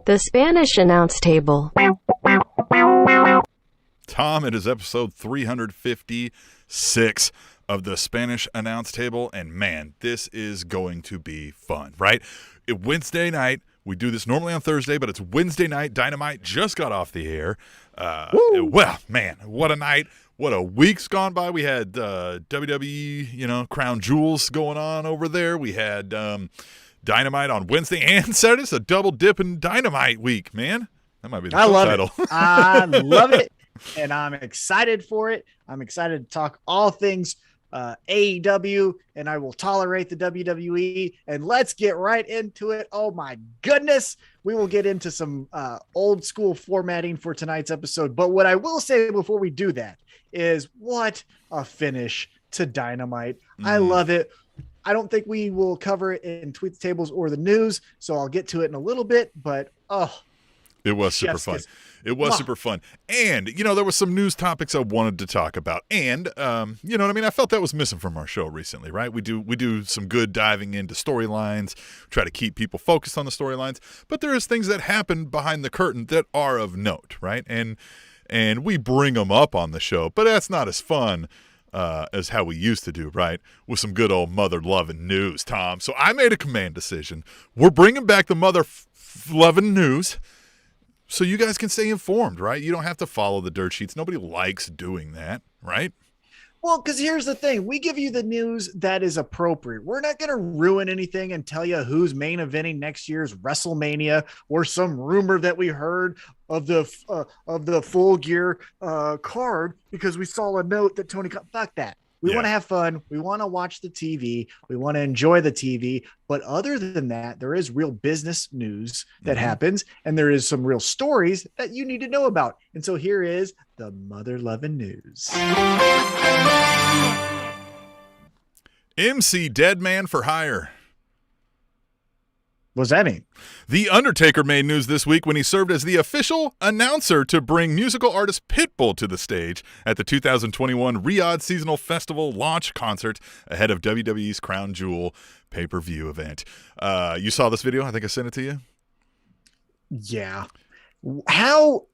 The Spanish Announce Table. Tom, it is episode 356 of the Spanish Announce Table, and man, this is going to be fun, right? Wednesday night, we do this normally on Thursday, but it's Wednesday night. Dynamite just got off the air. Well, man, what a night. What a week's gone by. We had WWE, Crown Jewels going on over there. We had Dynamite on Wednesday and Saturday. It's a double dip in Dynamite week, man. That might be the title. I love it, and I'm excited for it. I'm excited to talk all things AEW, and I will tolerate the WWE. And let's get right into it. Oh, my goodness. We will get into some old school formatting for tonight's episode. But what I will say before we do that is what a finish to Dynamite. I love it. I don't think we will cover it in Tweet the Tables or the news, so I'll get to it in a little bit. But, it was super fun. It was super fun. And, there were some news topics I wanted to talk about. And, you know what I mean? I felt that was missing from our show recently, right? We do some good diving into storylines, try to keep people focused on the storylines. But there is things that happen behind the curtain that are of note, right? And we bring them up on the show. But that's not as fun as how we used to do, right? With some good old mother-loving news, Tom. So I made a command decision. We're bringing back the mother-loving news, so you guys can stay informed, right? You don't have to follow the dirt sheets. Nobody likes doing that, right? Well, because here's the thing. We give you the news that is appropriate. We're not going to ruin anything and tell you who's main eventing next year's WrestleMania or some rumor that we heard of the Full Gear card because we saw a note that Tony – fuck that. We want to have fun. We want to watch the TV. We want to enjoy the TV. But other than that, there is real business news that happens, and there is some real stories that you need to know about. And so here is the mother-loving news. MC Dead Man for Hire. What's that mean? The Undertaker made news this week when he served as the official announcer to bring musical artist Pitbull to the stage at the 2021 Riyadh Seasonal Festival launch concert ahead of WWE's Crown Jewel pay-per-view event. You saw this video? I think I sent it to you. Yeah. How...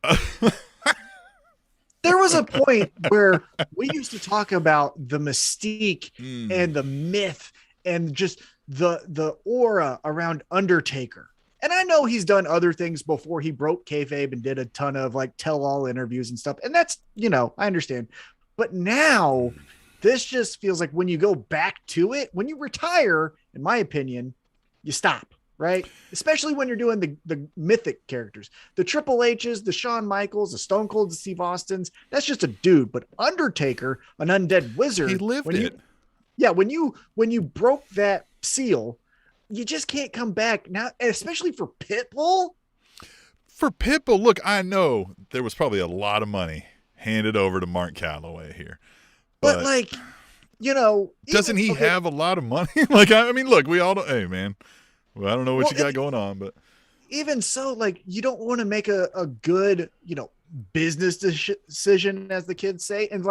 There was a point where we used to talk about the mystique and the myth and just the aura around Undertaker. And I know he's done other things before. He broke kayfabe and did a ton of tell-all interviews and stuff. And that's, I understand. But now this just feels like when you go back to it, when you retire, in my opinion, you stop, right? Especially when you're doing the mythic characters, the Triple H's, the Shawn Michaels, the Stone Cold, the Steve Austins. That's just a dude. But Undertaker, an undead wizard. He lived it. When you broke that seal, you just can't come back now, especially for Pitbull. For Pitbull, look, I know there was probably a lot of money handed over to Mark Calloway here. But doesn't he have a lot of money? Look, we all don't, hey man, well, I don't know what you got going on, but even so, you don't want to make a good, business decision, as the kids say, and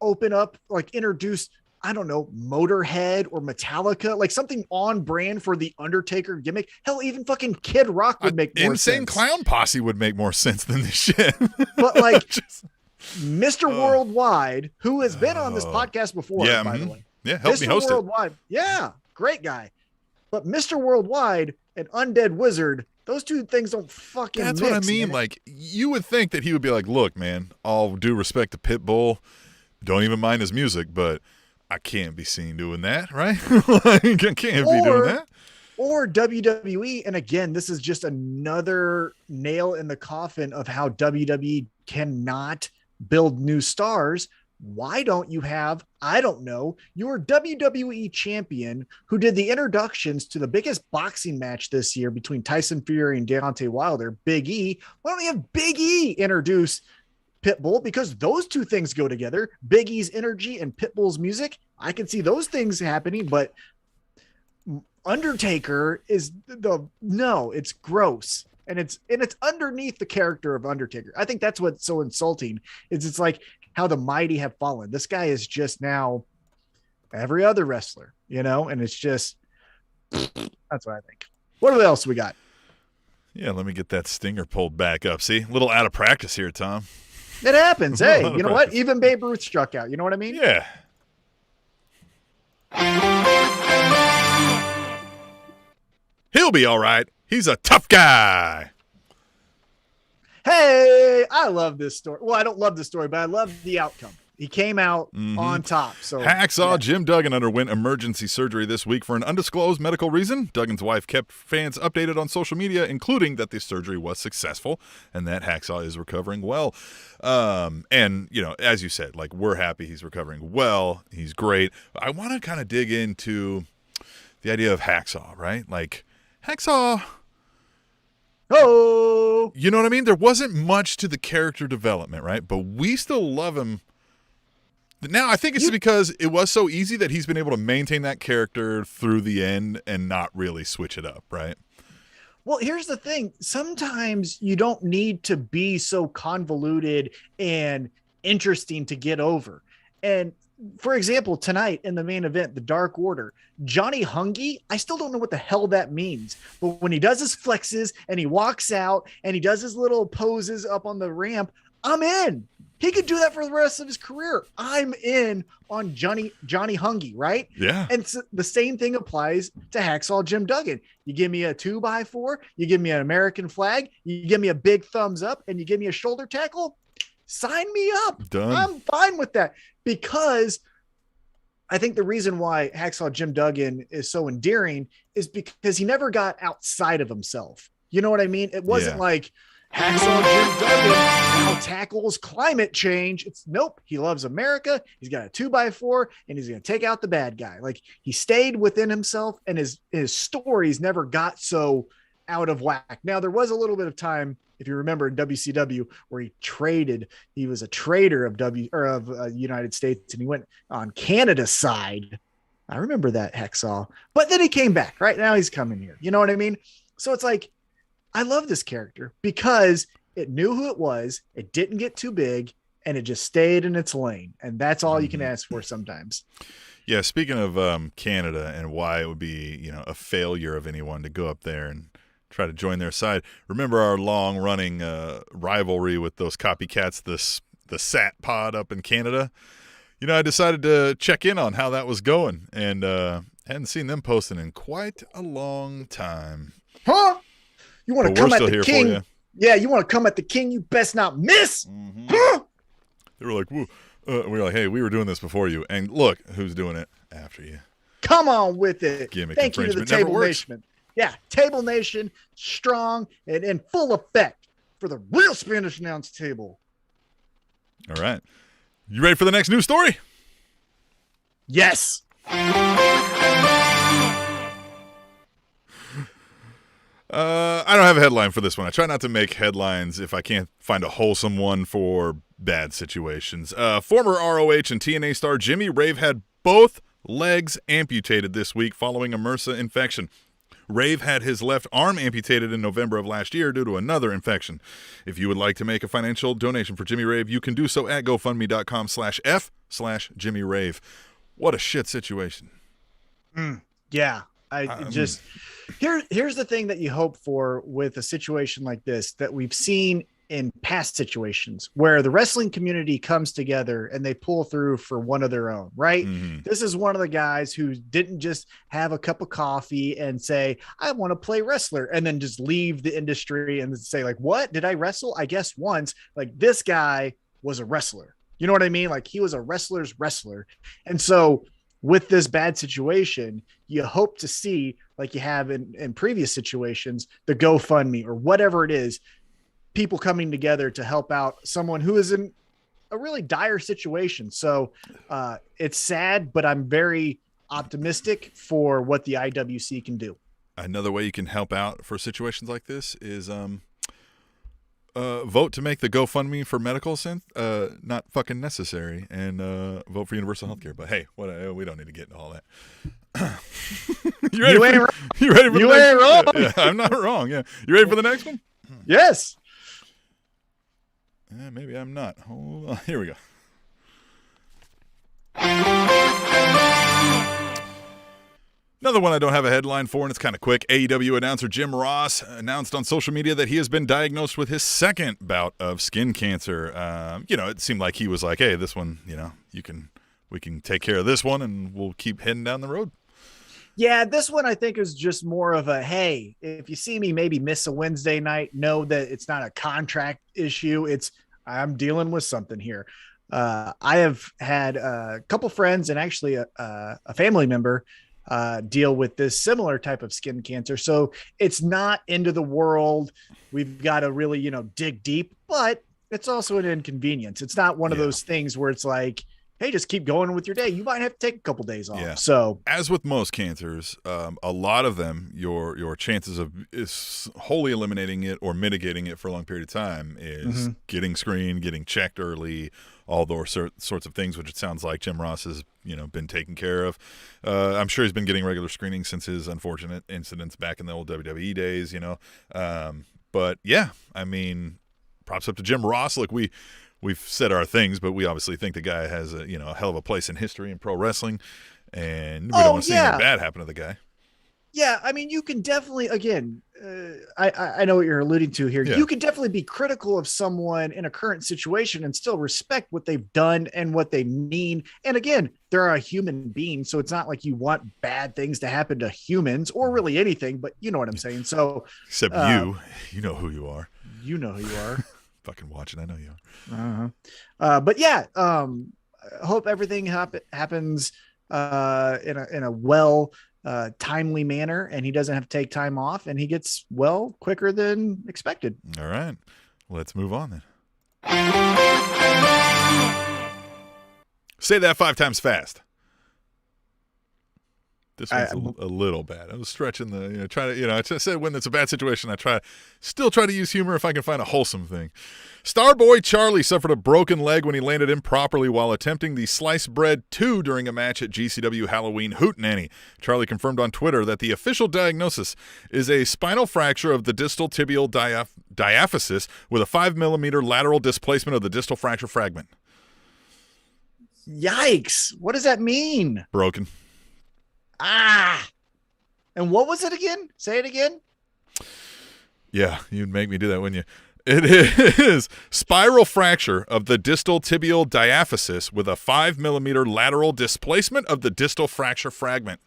open up, introduce, I don't know, Motorhead or Metallica, something on brand for the Undertaker gimmick. Hell, even fucking Kid Rock would make more sense. Insane Clown Posse would make more sense than this shit. But Mr. Worldwide, who has been on this podcast before, by the way. Yeah, help me host Worldwide, yeah, great guy. But Mr. Worldwide and Undead Wizard, those two things don't fucking That's mix, what I mean. Man. You would think that he would be look, man, all due respect to Pitbull, don't even mind his music, but I can't be seen doing that, right? I can't be doing that. Or WWE, and again, this is just another nail in the coffin of how WWE cannot build new stars. Why don't you have, I don't know, your WWE champion who did the introductions to the biggest boxing match this year between Tyson Fury and Deontay Wilder, Big E? Why don't you have Big E introduce Pitbull? Because those two things go together. Big E's energy and Pitbull's music. I can see those things happening, but Undertaker is it's gross. And it's underneath the character of Undertaker. I think that's what's so insulting is it's how the mighty have fallen. This guy is just now every other wrestler, and it's just, that's what I think. What else we got? Yeah, let me get that stinger pulled back up. See, a little out of practice here, Tom. It happens. Hey, you know what? Even Babe Ruth struck out. You know what I mean? Yeah. He'll be all right. He's a tough guy. Hey, I love this story. Well, I don't love the story, but I love the outcome. He came out on top. So Hacksaw Jim Duggan underwent emergency surgery this week for an undisclosed medical reason. Duggan's wife kept fans updated on social media, including that the surgery was successful and that Hacksaw is recovering well. And, you know, as you said, like, we're happy he's recovering well. He's great. I want to kind of dig into the idea of Hacksaw, right? Like, Hacksaw... Oh, you know what I mean? There wasn't much to the character development, right? But we still love him. Now, I think it's because it was so easy that he's been able to maintain that character through the end and not really switch it up, right? Well, here's the thing. Sometimes you don't need to be so convoluted and interesting to get over. And for example, tonight in the main event, the Dark Order, Johnny Hungy, I still don't know what the hell that means. But when he does his flexes and he walks out and he does his little poses up on the ramp, I'm in. He could do that for the rest of his career. I'm in on Johnny Hungy, right? Yeah. And so the same thing applies to Hacksaw Jim Duggan. You give me a 2x4, you give me an American flag, you give me a big thumbs up, and you give me a shoulder tackle, sign me up. Done. I'm fine with that, because I think the reason why Hacksaw Jim Duggan is so endearing is because he never got outside of himself. You know what I mean? It wasn't like Hacksaw Jim Duggan now tackles climate change. It's nope. He loves America. He's got a 2x4 and he's going to take out the bad guy. Like, he stayed within himself, and his stories never got so out of whack. Now, there was a little bit of time, if you remember, in WCW where he was a traitor of United States, and he went on Canada's side. I remember that, Hacksaw. But then he came back. Right now he's coming here. You know what I mean? So it's like, I love this character because it knew who it was. It didn't get too big, and it just stayed in its lane. And that's all you can ask for sometimes. Yeah. Speaking of Canada and why it would be, you know, a failure of anyone to go up there and try to join their side. Remember our long running rivalry with those copycats, the Sat Pod up in Canada? You know, I decided to check in on how that was going, and hadn't seen them posting in quite a long time. Huh? You want to come at the king? Yeah, you want to come at the king? You best not miss. Huh? They were like, woo. We were like, hey, we were doing this before you, and look who's doing it after you. Come on with it. Gimmick Thank you to the Table Nation. Yeah, Table Nation, strong and in full effect for the real Spanish announce table. All right. You ready for the next news story? Yes. I don't have a headline for this one. I try not to make headlines if I can't find a wholesome one for bad situations. Former ROH and TNA star Jimmy Rave had both legs amputated this week following a MRSA infection. Rave had his left arm amputated in November of last year due to another infection. If you would like to make a financial donation for Jimmy Rave, you can do so at GoFundMe.com/F/Jimmy Rave. What a shit situation. Yeah. Here's the thing that you hope for with a situation like this that we've seen in past situations where the wrestling community comes together and they pull through for one of their own, right? Mm-hmm. This is one of the guys who didn't just have a cup of coffee and say, I want to play wrestler, and then just leave the industry and say, like, what? Did I wrestle? I guess once. Like, this guy was a wrestler. You know what I mean? Like, he was a wrestler's wrestler. And so with this bad situation, you hope to see, like you have in previous situations, the GoFundMe or whatever it is, people coming together to help out someone who is in a really dire situation. So it's sad, but I'm very optimistic for what the IWC can do. Another way you can help out for situations like this is vote to make the GoFundMe for medical not fucking necessary, and vote for universal healthcare. But hey, we don't need to get into all that. You ain't wrong. You ready for the next one? Yeah, I'm not wrong. Yeah, you ready for the next one? Yes. Maybe I'm not. Hold on. Here we go. Another one I don't have a headline for, and it's kind of quick. AEW announcer Jim Ross announced on social media that he has been diagnosed with his second bout of skin cancer. It seemed like he was like, hey, this one, we can take care of this one, and we'll keep heading down the road. Yeah, this one I think is just more of a, hey, if you see me maybe miss a Wednesday night, know that it's not a contract issue. I'm dealing with something here. I have had a couple friends and actually a family member deal with this similar type of skin cancer. So it's not end of the world. We've got to really, dig deep, but it's also an inconvenience. It's not one of those things where it's like, hey, just keep going with your day. You might have to take a couple days off. Yeah. So as with most cancers, a lot of them, your chances of is wholly eliminating it or mitigating it for a long period of time is getting screened, getting checked early, all those sorts of things, which it sounds like Jim Ross has, been taken care of. I'm sure he's been getting regular screenings since his unfortunate incidents back in the old WWE days, But yeah, I mean, props up to Jim Ross. Look, we've said our things, but we obviously think the guy has a hell of a place in history in pro wrestling, and we don't want to see anything bad happen to the guy. Yeah, I mean, you can definitely, again, I know what you're alluding to here. Yeah. You can definitely be critical of someone in a current situation and still respect what they've done and what they mean. And again, they're a human being, so it's not like you want bad things to happen to humans or really anything, but you know what I'm saying. So except you know who you are. You know who you are. Fucking watching, I know you are. But yeah, I hope everything happens in a well timely manner, and he doesn't have to take time off, and he gets well quicker than expected. All right, let's move on then. Say that 5 times fast. This one's a little bad. I was stretching I said when it's a bad situation, I still try to use humor if I can find a wholesome thing. Starboy Charlie suffered a broken leg when he landed improperly while attempting the sliced bread 2 during a match at GCW Halloween Hootenanny. Charlie confirmed on Twitter that the official diagnosis is a spinal fracture of the distal tibial diaphysis with a 5mm lateral displacement of the distal fracture fragment. Yikes. What does that mean? Broken. And what was it again? Say it again. Yeah, you'd make me do that, wouldn't you? It is spiral fracture of the distal tibial diaphysis with a 5mm lateral displacement of the distal fracture fragment.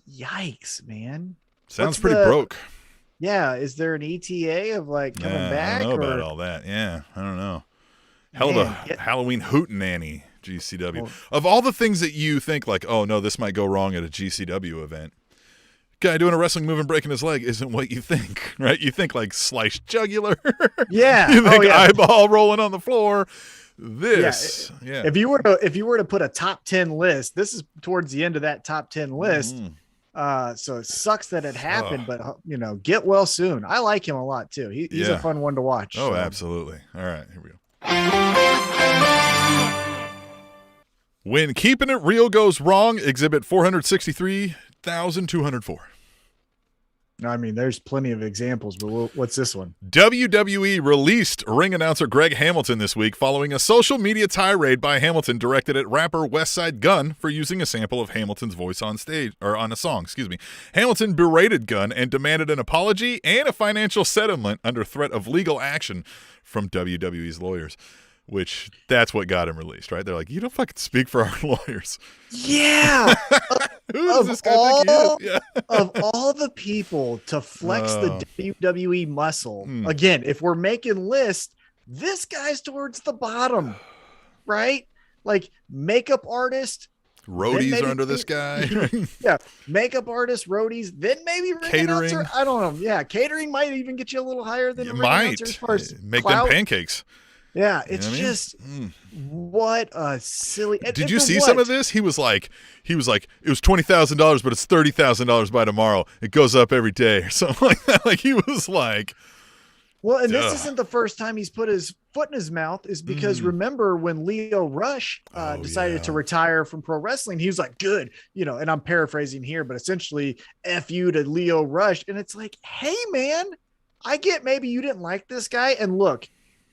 Yikes, man. Sounds pretty broke. Yeah, is there an ETA of like coming back? I don't know about all that. Yeah, I don't know. Hell of a Halloween Hootenanny. GCW. Of all the things that you think like, oh no, this might go wrong at a GCW event, guy doing a wrestling move and breaking his leg isn't what you think, right? You think like sliced jugular. Yeah. You think eyeball rolling on the floor. This. Yeah. If you were to put a top 10 list, this is towards the end of that top 10 list. So it sucks that it happened, but get well soon. I like him a lot too. He's a fun one to watch. Oh, absolutely. All right, here we go. When keeping it real goes wrong, exhibit 463,204. I mean, there's plenty of examples, but what's this one? WWE released ring announcer Greg Hamilton this week following a social media tirade by Hamilton directed at rapper Westside Gunn for using a sample of Hamilton's voice on stage, or on a song, Hamilton berated Gunn and demanded an apology and a financial settlement under threat of legal action from WWE's lawyers. Which that's what got him released, right? They're like, you don't fucking speak for our lawyers. Yeah. Who does this guy think he is? Yeah. Of all the people to flex the WWE muscle, again, if we're making lists, this guy's towards the bottom, right? Like makeup artist. Roadies are under this guy. Yeah. Makeup artists, roadies, then maybe ring catering. Announcer. I don't know. Yeah. Catering might even get you a little higher than ring announcer as far as make them pancakes. Yeah, it's what a silly. Did you see some of this? He was like, it was $20,000, but it's $30,000 by tomorrow. It goes up every day or something like that. Like he was like, well, and this isn't the first time he's put his foot in his mouth. Is because remember when Leo Rush decided to retire from pro wrestling, he was like, good, and I'm paraphrasing here, but essentially F you to Leo Rush. And it's like, hey man, I get maybe you didn't like this guy. And look,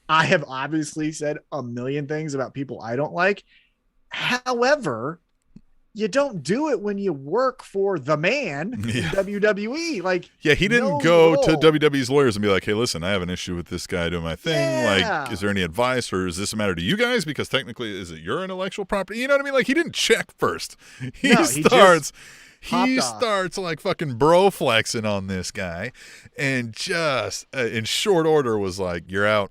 I have obviously said a million things about people I don't like. However, you don't do it when you work for the man in WWE. Like, yeah, he didn't go to WWE's lawyers and be like, hey, listen, I have an issue with this guy doing my thing. Yeah. Like, is there any advice, or is this a matter to you guys? Because technically, is it your intellectual property? You know what I mean? Like, he didn't check first. He starts like fucking bro flexing on this guy, and just in short order was like, you're out.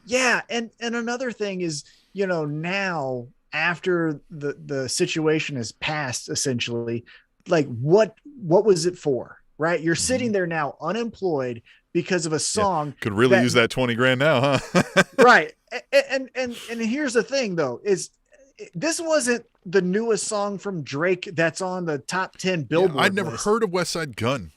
Yeah. And another thing is, now after the situation is passed, essentially, like what was it for? Right. You're sitting there now unemployed because of a song. Yeah. Could really use that 20 grand now, huh? Right. And here's the thing though, is this wasn't the newest song from Drake that's on the top 10 Billboard I'd never list. heard of West Side Gun.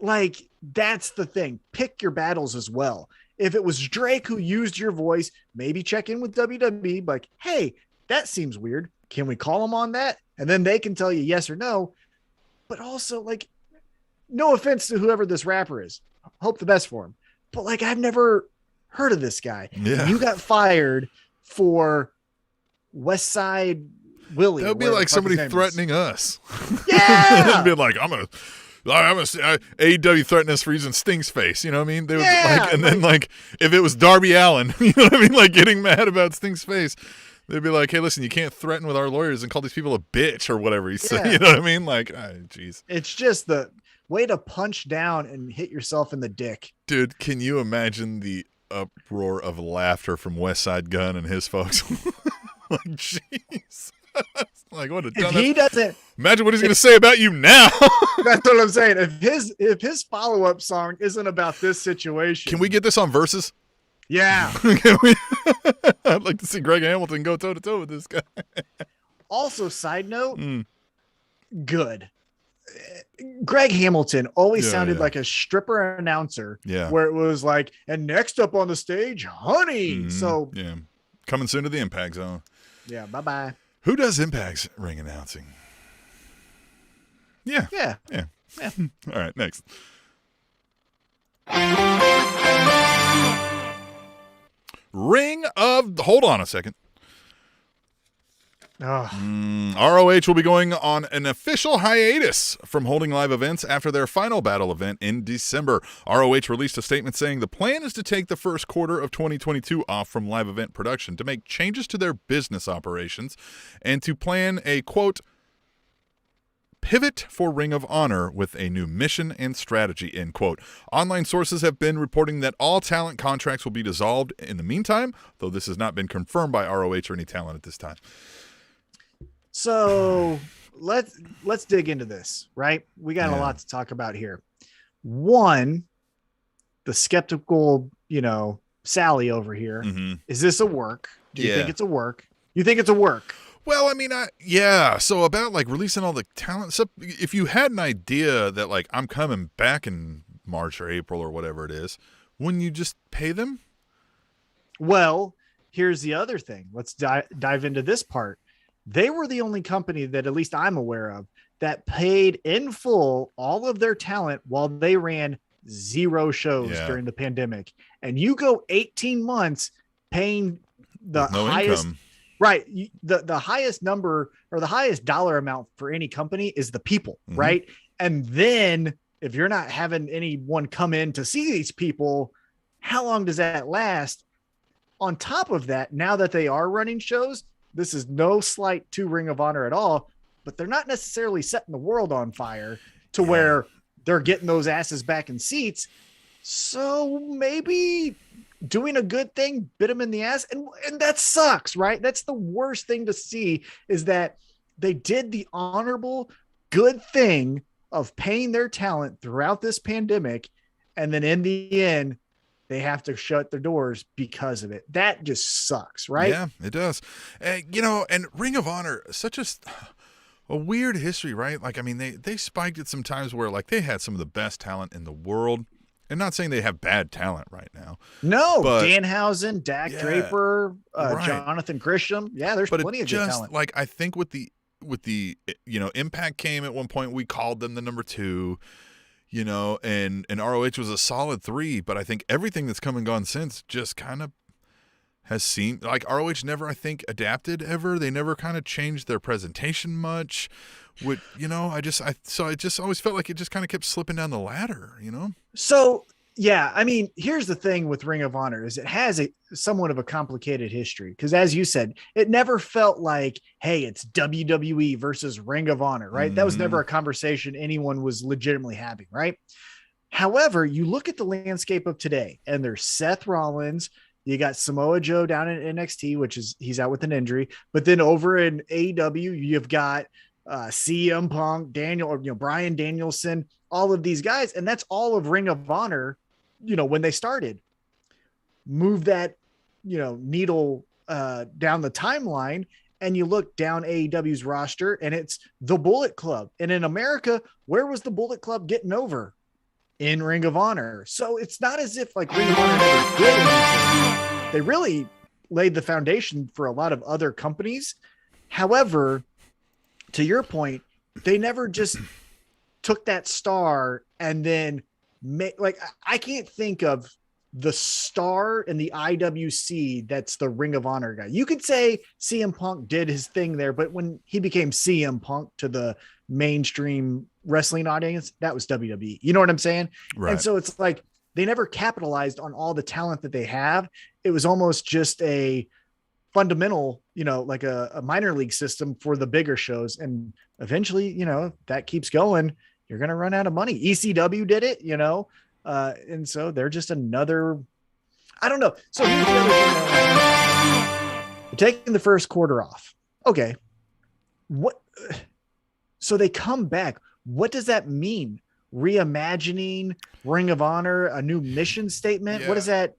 Like, that's the thing. Pick your battles as well. If it was Drake who used your voice, maybe check in with WWE, like, hey, that seems weird. Can we call them on that? And then they can tell you yes or no. But also, like, no offense to whoever this rapper is. Hope the best for him. But, like, I've never heard of this guy. Yeah. You got fired for West Side Willie. That would be like somebody threatening us. Yeah. Be like, I'm gonna AEW threatening us for using Sting's face. You know what I mean? They would then if it was Darby Allin, you know what I mean? Like getting mad about Sting's face, they'd be like, hey, listen, you can't threaten with our lawyers and call these people a bitch or whatever he said. You know what I mean? Like, jeez. It's just the way to punch down and hit yourself in the dick. Dude, can you imagine the uproar of laughter from West Side Gun and his folks? Like, jeez. Like, what a dumb. He doesn't imagine what he's going to say about you now. That's what I'm saying. If his follow-up song isn't about this situation, can we get this on Versus? Yeah. I'd like to see Greg Hamilton go toe to toe with this guy. Also, side note, good. Greg Hamilton always sounded like a stripper announcer. Yeah. Where it was like, and next up on the stage, honey. So yeah, coming soon to the Impact Zone. Yeah. Bye-bye. Who does Impact's ring announcing? Yeah. All right, next. Hold on a second. ROH will be going on an official hiatus from holding live events after their final battle event in December. ROH released a statement saying the plan is to take the first quarter of 2022 off from live event production to make changes to their business operations and to plan a, quote, pivot for Ring of Honor with a new mission and strategy, end quote. Online sources have been reporting that all talent contracts will be dissolved in the meantime, though this has not been confirmed by ROH or any talent at this time. So let's dig into this, right? We got a lot to talk about here. One, the skeptical, Sally over here. Is this a work? Do you think it's a work? You think it's a work? Well, I mean, so about like releasing all the talent stuff, if you had an idea that like I'm coming back in March or April or whatever it is, wouldn't you just pay them? Well, here's the other thing. Let's dive into this part. They were the only company that, at least I'm aware of, that paid in full all of their talent while they ran 0 shows during the pandemic. And you go 18 months paying the highest income. Right. The highest number or the highest dollar amount for any company is the people, right? And then if you're not having anyone come in to see these people, how long does that last? On top of that, now that they are running shows, this is no slight to Ring of Honor at all, but they're not necessarily setting the world on fire to where they're getting those asses back in seats. So maybe doing a good thing bit them in the ass, and that sucks, right? That's the worst thing to see, is that they did the honorable good thing of paying their talent throughout this pandemic, and then in the end they have to shut their doors because of it. That just sucks, right? Yeah, it does. And Ring of Honor, such a weird history, right? Like, I mean, they spiked at some times where like they had some of the best talent in the world. And not saying they have bad talent right now. No, Danhausen, Dak Draper, Jonathan Grisham. Yeah, there's plenty of good talent. Like, I think with the Impact came at one point, we called them the number 2, and ROH was a solid 3, but I think everything that's come and gone since just kind of has seemed like ROH never, I think, adapted ever. They never kind of changed their presentation much. I just always felt like it just kind of kept slipping down the ladder, So, yeah, I mean, here's the thing with Ring of Honor is it has somewhat of a complicated history because, as you said, it never felt like, hey, it's WWE versus Ring of Honor, right? That was never a conversation anyone was legitimately having, right? However, you look at the landscape of today, and there's Seth Rollins. You got Samoa Joe down in NXT, which is he's out with an injury. But then over in AEW, you've got CM Punk, Bryan Danielson, all of these guys, and that's all of Ring of Honor. When they started, move that, needle down the timeline, and you look down AEW's roster, and it's the Bullet Club. And in America, where was the Bullet Club getting over? In Ring of Honor. So it's not as if like Ring of Honor never did anything. They really laid the foundation for a lot of other companies. However, to your point, they never just took that star and then I can't think of the star in the IWC that's the Ring of Honor guy. You could say CM Punk did his thing there, but when he became CM Punk to the mainstream wrestling audience, that was WWE. You know what I'm saying? Right. And so it's like they never capitalized on all the talent that they have. It was almost just a fundamental, like a minor league system for the bigger shows. And eventually, that keeps going. You're going to run out of money. ECW did it, and so they're just another, I don't know. So here's the other thing. We're taking the first quarter off. Okay. So they come back. What does that mean? Reimagining Ring of Honor, a new mission statement? Yeah. What is that?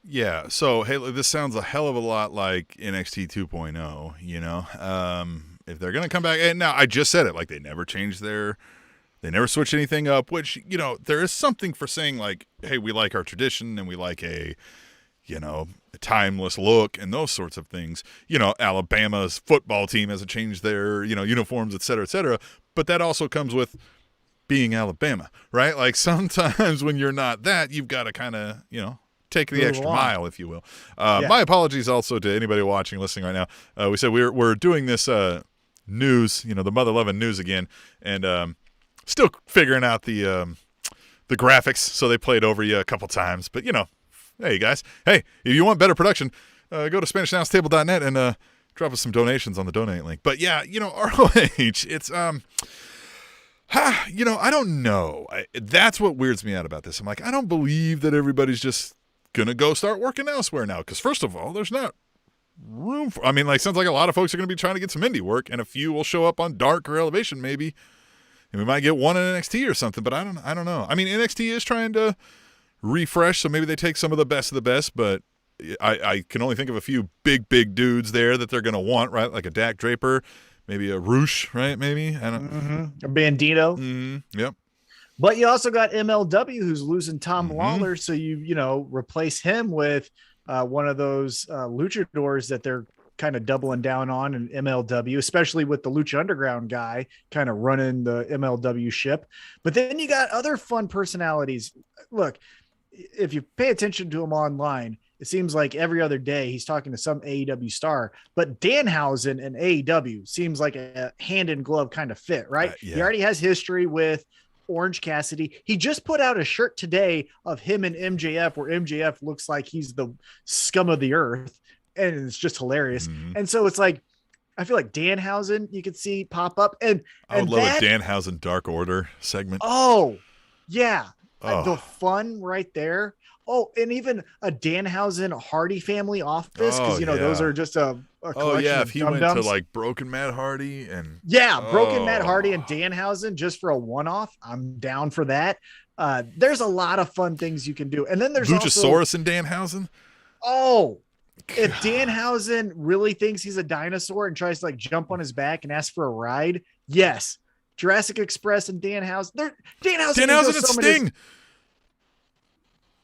Yeah. So, hey, this sounds a hell of a lot like NXT 2.0, if they're going to come back. And now I just said it, like they never changed they never switched anything up, which, there is something for saying like, hey, we like our tradition and we like a timeless look and those sorts of things. Alabama's football team hasn't changed their, uniforms, et cetera, et cetera. But that also comes with being Alabama, right? Like sometimes when you're not that, you've got to kind of, take the extra mile, if you will. My apologies also to anybody watching, listening right now. We said we're doing this news, the Mother Loving news again, and still figuring out the graphics. So they played over you a couple times, but hey guys, hey, if you want better production, go to SpanishAnnounceTable.net and drop us some donations on the donate link. But yeah, ROH, it's I don't know. That's what weirds me out about this. I'm like, I don't believe that everybody's just gonna go start working elsewhere now. Because first of all, there's not room for. Sounds like a lot of folks are gonna be trying to get some indie work, and a few will show up on Dark or Elevation maybe, and we might get one in NXT or something. But I don't know. NXT is trying to refresh, so maybe they take some of the best, but I can only think of a few big dudes there that they're gonna want, right? Like a Dak Draper. Maybe a Roosh, right? Maybe I don't. A Bandito. Yep. But you also got MLW who's losing Tom Lawler, so you replace him with one of those luchadors that they're kind of doubling down on in MLW, especially with the Lucha Underground guy kind of running the MLW ship. But then you got other fun personalities. Look, if you pay attention to him online, it seems like every other day he's talking to some AEW star, but Danhausen and AEW seems like a hand in glove kind of fit, right? Yeah. He already has history with Orange Cassidy. He just put out a shirt today of him and MJF where MJF looks like he's the scum of the earth. And it's just hilarious. And so it's like, I feel like Danhausen you could see pop up. And I would love a Danhausen Dark Order segment. Oh, yeah. The fun right there. Oh, and even a Danhausen Hardy family office, because those are just a collection of if he went to like Broken Matt Hardy and Broken Matt Hardy and Danhausen just for a one-off, I'm down for that. There's a lot of fun things you can do, and then there's Luchasaurus and Danhausen. Oh, God. If Danhausen really thinks he's a dinosaur and tries to like jump on his back and ask for a ride, yes, Jurassic Express and Danhausen. Danhausen and Sting.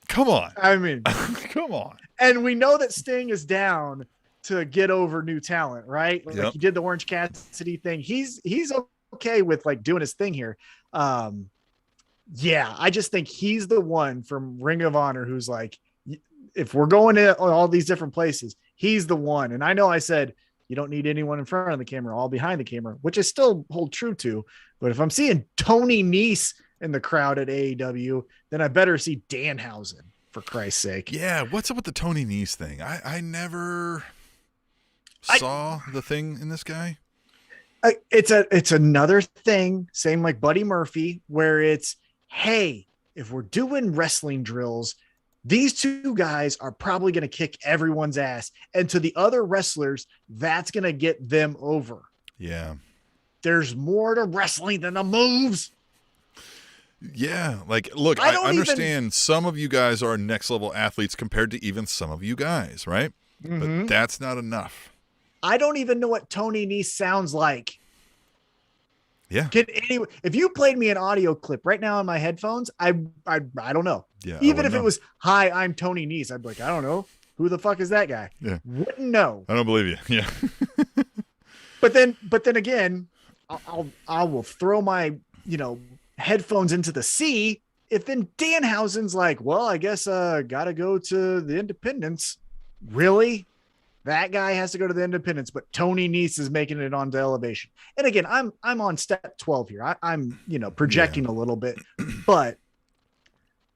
Come on. Come on. And we know that Sting is down to get over new talent, right? Like he did the Orange Cassidy thing. He's okay with like doing his thing here. I just think he's the one from Ring of Honor who's like, if we're going to all these different places, he's the one. And I know I said, you don't need anyone in front of the camera, all behind the camera, which I still hold true to. But if I'm seeing Tony Nese in the crowd at AEW, then I better see Danhausen, for Christ's sake. Yeah. What's up with the Tony Nese thing? I never saw the thing in this guy. It's another thing, same like Buddy Murphy, where it's, hey, if we're doing wrestling drills, these two guys are probably going to kick everyone's ass. And to the other wrestlers, that's going to get them over. Yeah. There's more to wrestling than the moves. Yeah. Like, look, I understand some of you guys are next level athletes compared to even some of you guys, right? Mm-hmm. But that's not enough. I don't even know what Tony Nese sounds like. Yeah. If you played me an audio clip right now on my headphones, I don't know. Yeah. Even if it was, hi, I'm Tony Nese, I'd be like, I don't know. Who the fuck is that guy? Yeah. Wouldn't know. I don't believe you. Yeah. But then again, I will throw my, headphones into the sea. If then Danhausen's like, well, I guess gotta go to the Independence. Really? That guy has to go to the Independence, but Tony Nese is making it onto Elevation. And again, I'm on step 12 here. I'm projecting a little bit, but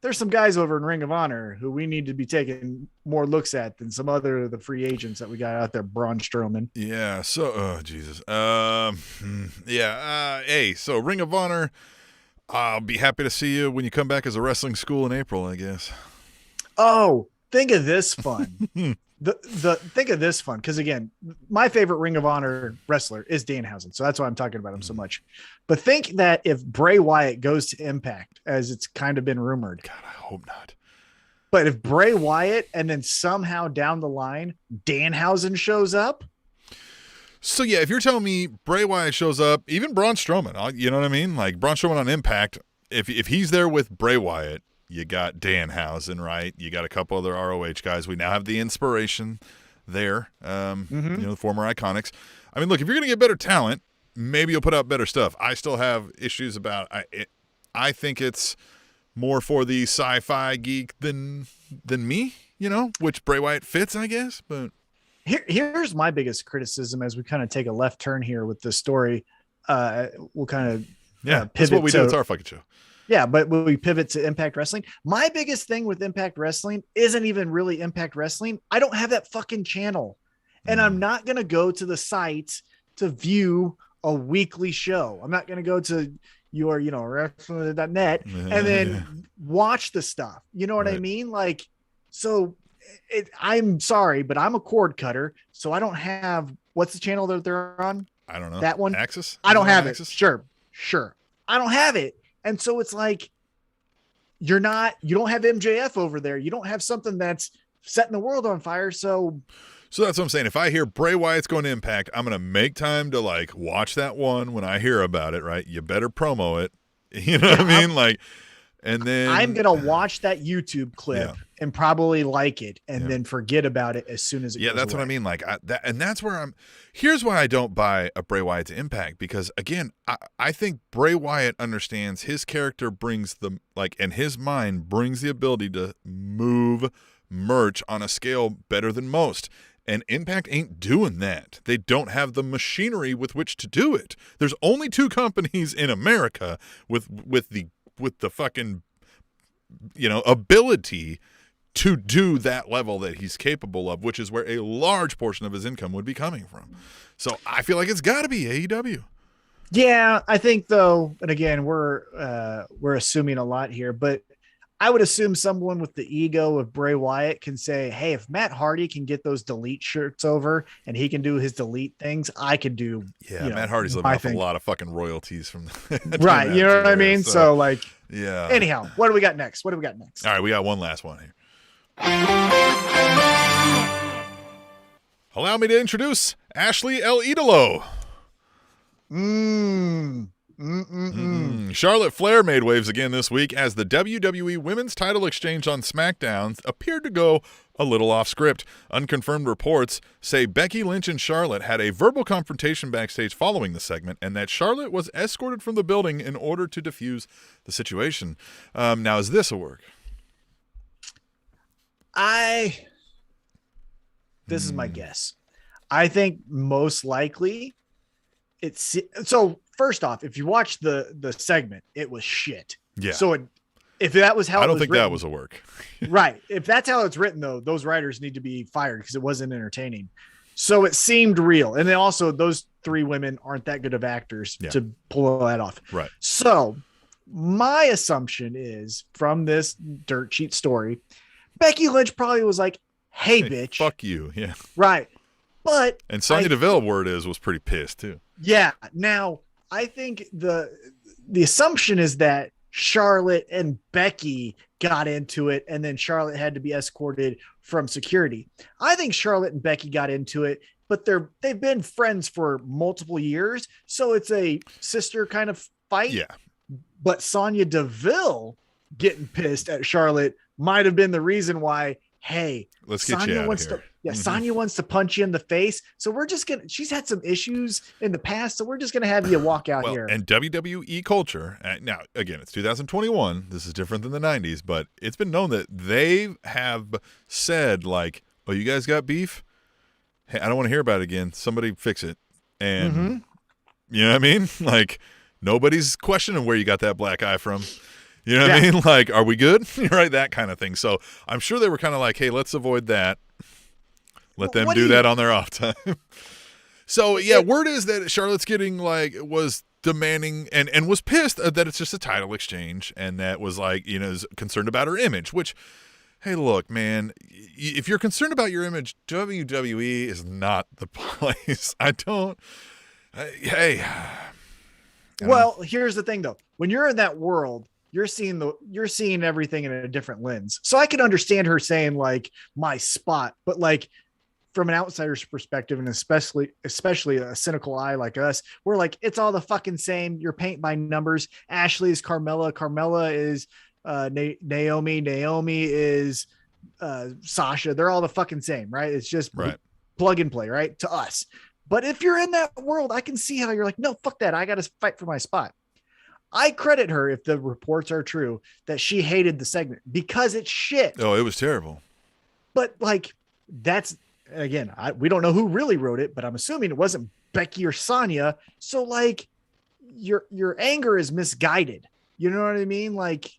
there's some guys over in Ring of Honor who we need to be taking more looks at than some other of the free agents that we got out there. Braun Strowman. Yeah. So, Jesus. Hey, so Ring of Honor, I'll be happy to see you when you come back as a wrestling school in April, I guess. Oh, think of this fun. Think of this fun, because again, my favorite Ring of Honor wrestler is Danhausen, so that's why I'm talking about him so much. But think that if Bray Wyatt goes to Impact, as it's kind of been rumored. God, I hope not. But if Bray Wyatt and then somehow down the line Danhausen shows up. So yeah, if you're telling me Bray Wyatt shows up, even Braun Strowman, you know what I mean? Like Braun Strowman on Impact, if he's there with Bray Wyatt, you got Danhausen, right? You got a couple other ROH guys. We now have the Inspiration there, the former Iconics. I mean, look, if you're going to get better talent, maybe you'll put out better stuff. I still have issues about I think it's more for the sci-fi geek than me, which Bray Wyatt fits, I guess. But here's my biggest criticism as we kind of take a left turn here with this story. We'll kind of pivot. That's what we do. It's our fucking show. Yeah, but when we pivot to Impact Wrestling, my biggest thing with Impact Wrestling isn't even really Impact Wrestling. I don't have that fucking channel. And I'm not going to go to the site to view a weekly show. I'm not going to go to your, wrestling.net and then watch the stuff. You know what I mean? Like, so I'm sorry, but I'm a cord cutter. So I don't have, what's the channel that they're on? I don't know. That one? Access? I don't have Access? it. Sure. I don't have it. And so it's like, you don't have MJF over there. You don't have something that's setting the world on fire. So that's what I'm saying. If I hear Bray Wyatt's going to Impact, I'm going to make time to like watch that one when I hear about it, right? You better promo it. You know what I mean? Like, and then I'm going to watch that YouTube clip and probably like it and then forget about it as soon as it goes that's away. what I mean. Like that's where here's why I don't buy a Bray Wyatt to Impact, because again, I think Bray Wyatt understands his character brings and his mind brings the ability to move merch on a scale better than most. And Impact ain't doing that. They don't have the machinery with which to do it. There's only 2 companies in America with the fucking, ability to do that level that he's capable of, which is where a large portion of his income would be coming from. So I feel like it's got to be AEW. Yeah, I think though, and again, we're assuming a lot here, but I would assume someone with the ego of Bray Wyatt can say, hey, if Matt Hardy can get those delete shirts over and he can do his delete things, I could do. Yeah, Matt Hardy's living off a lot of fucking royalties from right. You know what I mean? So like, yeah. Anyhow, what do we got next? All right, we got one last one here. Allow me to introduce Ashley El Idolo. Charlotte Flair made waves again this week as the WWE Women's title exchange on SmackDown appeared to go a little off script. Unconfirmed reports say Becky Lynch and Charlotte had a verbal confrontation backstage following the segment, and that Charlotte was escorted from the building in order to defuse the situation. Now, is this a work? This is my guess. I think most likely so first off, if you watch the segment, it was shit. Yeah. So if that was how I don't it was think written, that was a work. right. If that's how it's written, though, those writers need to be fired because it wasn't entertaining. So it seemed real. And then also those three women aren't that good of actors to pull that off. Right. So my assumption is from this dirt sheet story, Becky Lynch probably was like, hey bitch. Fuck you. Yeah. Right. And Sonya Deville, word was pretty pissed too. Yeah. Now, I think the assumption is that Charlotte and Becky got into it, and then Charlotte had to be escorted from security. I think Charlotte and Becky got into it, but they've been friends for multiple years, so it's a sister kind of fight. Yeah. But Sonya Deville getting pissed at Charlotte might have been the reason why. Hey, let's get Sonya you out wants of here. Sonya wants to punch you in the face. So she's had some issues in the past. So we're just going to have you walk out here. And WWE culture, now, again, it's 2021. This is different than the 90s, but it's been known that they have said, like, oh, you guys got beef? Hey, I don't want to hear about it again. Somebody fix it. And you know what I mean? Like, nobody's questioning where you got that black eye from. You know what I mean? Like, are we good? Right? That kind of thing. So I'm sure they were kind of like, hey, let's avoid that. Let them do that on their off time. So, yeah, word is that Charlotte's was demanding and was pissed that it's just a title exchange, and that was is concerned about her image, which, hey, look, man, if you're concerned about your image, WWE is not the place. Well, here's the thing, though. When you're in that world, you're seeing everything in a different lens. So I can understand her saying like my spot, but like from an outsider's perspective, and especially a cynical eye like us, we're like, it's all the fucking same. You're paint by numbers. Ashley is Carmella. Carmella is Naomi. Naomi is Sasha. They're all the fucking same, right? It's just plug and play, right? To us. But if you're in that world, I can see how you're like, no, fuck that. I got to fight for my spot. I credit her, if the reports are true, that she hated the segment because it's shit. Oh, it was terrible. But like, that's, again, we don't know who really wrote it, but I'm assuming it wasn't Becky or Sonya. So like your anger is misguided. You know what I mean? Like,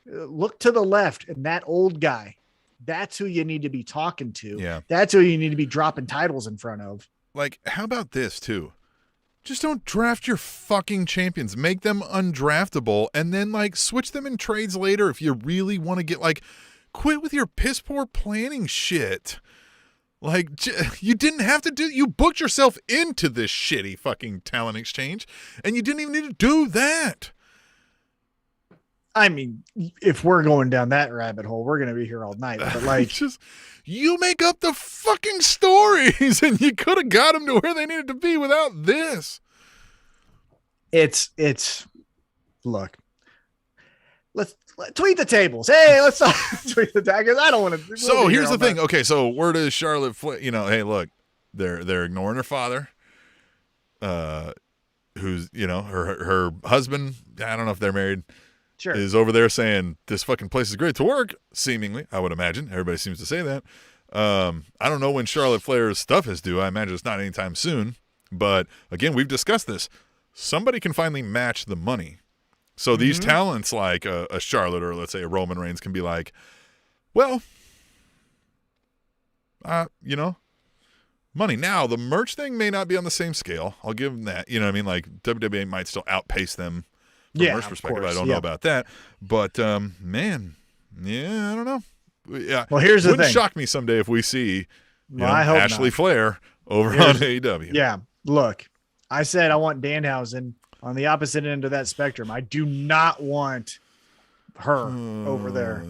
look to the left, and that old guy, that's who you need to be talking to. Yeah. That's who you need to be dropping titles in front of. Like, how about this too? Just don't draft your fucking champions. Make them undraftable, and then like switch them in trades later if you really want to get quit with your piss poor planning shit. Like, you didn't have to you booked yourself into this shitty fucking talent exchange, and you didn't even need to do that. I mean, if we're going down that rabbit hole, we're going to be here all night. But like, you make up the fucking stories, and you could have got them to where they needed to be without this. Look, let's tweet the tables. Hey, let's tweet the tables. I don't want to. So here's the thing. Okay, so where does Charlotte? Hey, look, they're ignoring her father. Who's her husband? I don't know if they're married. Sure. Is over there saying this fucking place is great to work, seemingly. I would imagine. Everybody seems to say that. I don't know when Charlotte Flair's stuff is due. I imagine it's not anytime soon. But again, we've discussed this. Somebody can finally match the money. So these talents like a Charlotte or let's say a Roman Reigns can be like, well, money. Now, the merch thing may not be on the same scale. I'll give them that. You know what I mean? Like WWE might still outpace them. From a merch perspective, I don't know about that, but man, I don't know. Yeah, well, here's the thing. Wouldn't shock me someday if we see I hope Ashley not. Over on AEW. Yeah, look, I said I want Danhausen on the opposite end of that spectrum. I do not want her over there.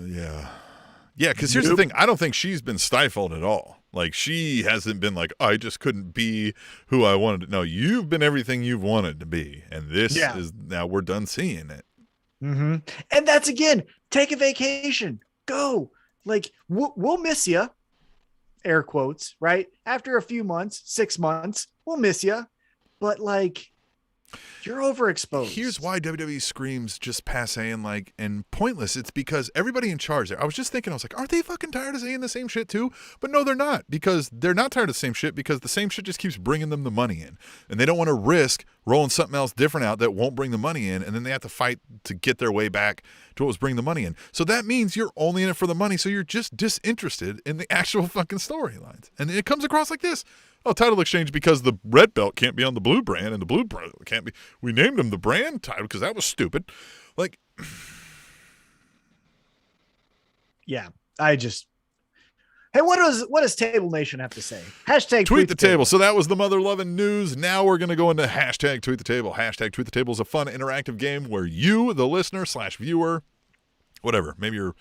Yeah, because here's the thing. I don't think she's been stifled at all. Like, she hasn't been like, I just couldn't be who I wanted to. No, you've been everything you've wanted to be. And this is, now we're done seeing it. Mm-hmm. And that's, again, take a vacation. Go. Like, we'll miss you. Air quotes, right? After a few months, 6 months, we'll miss you. But, like, You're overexposed. Here's why WWE screams just passe and pointless. It's because everybody in charge there. I was just thinking, I was like, aren't they fucking tired of saying the same shit too? But no, they're not, because they're not tired of the same shit, because the same shit just keeps bringing them the money in. And they don't want to risk rolling something else different out that won't bring the money in, and then they have to fight to get their way back to what was bringing the money in. So that means you're only in it for the money, so you're just disinterested in the actual fucking storylines. And it comes across like this. Oh, title exchange because the red belt can't be on the blue brand, and the blue brand can't be. We named him the brand title because that was stupid. Like, yeah, I just. Hey, what does Table Nation have to say? Hashtag tweet the table. So that was the mother-loving news. Now we're going to go into hashtag tweet the table. Hashtag tweet the table is a fun interactive game where you, the listener / viewer, whatever, maybe you're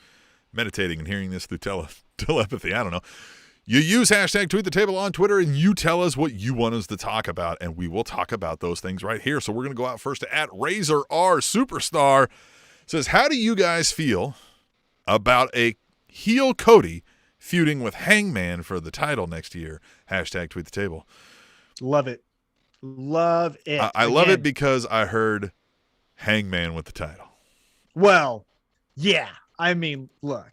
meditating and hearing this through telepathy. I don't know. You use hashtag tweet the table on Twitter, and you tell us what you want us to talk about, and we will talk about those things right here. So we're going to go out first to @Razor R Superstar. It says, how do you guys feel about a heel Cody feuding with Hangman for the title next year? Hashtag tweet the table. Love it. Love it. I love it because I heard Hangman with the title. Well, yeah. I mean, look,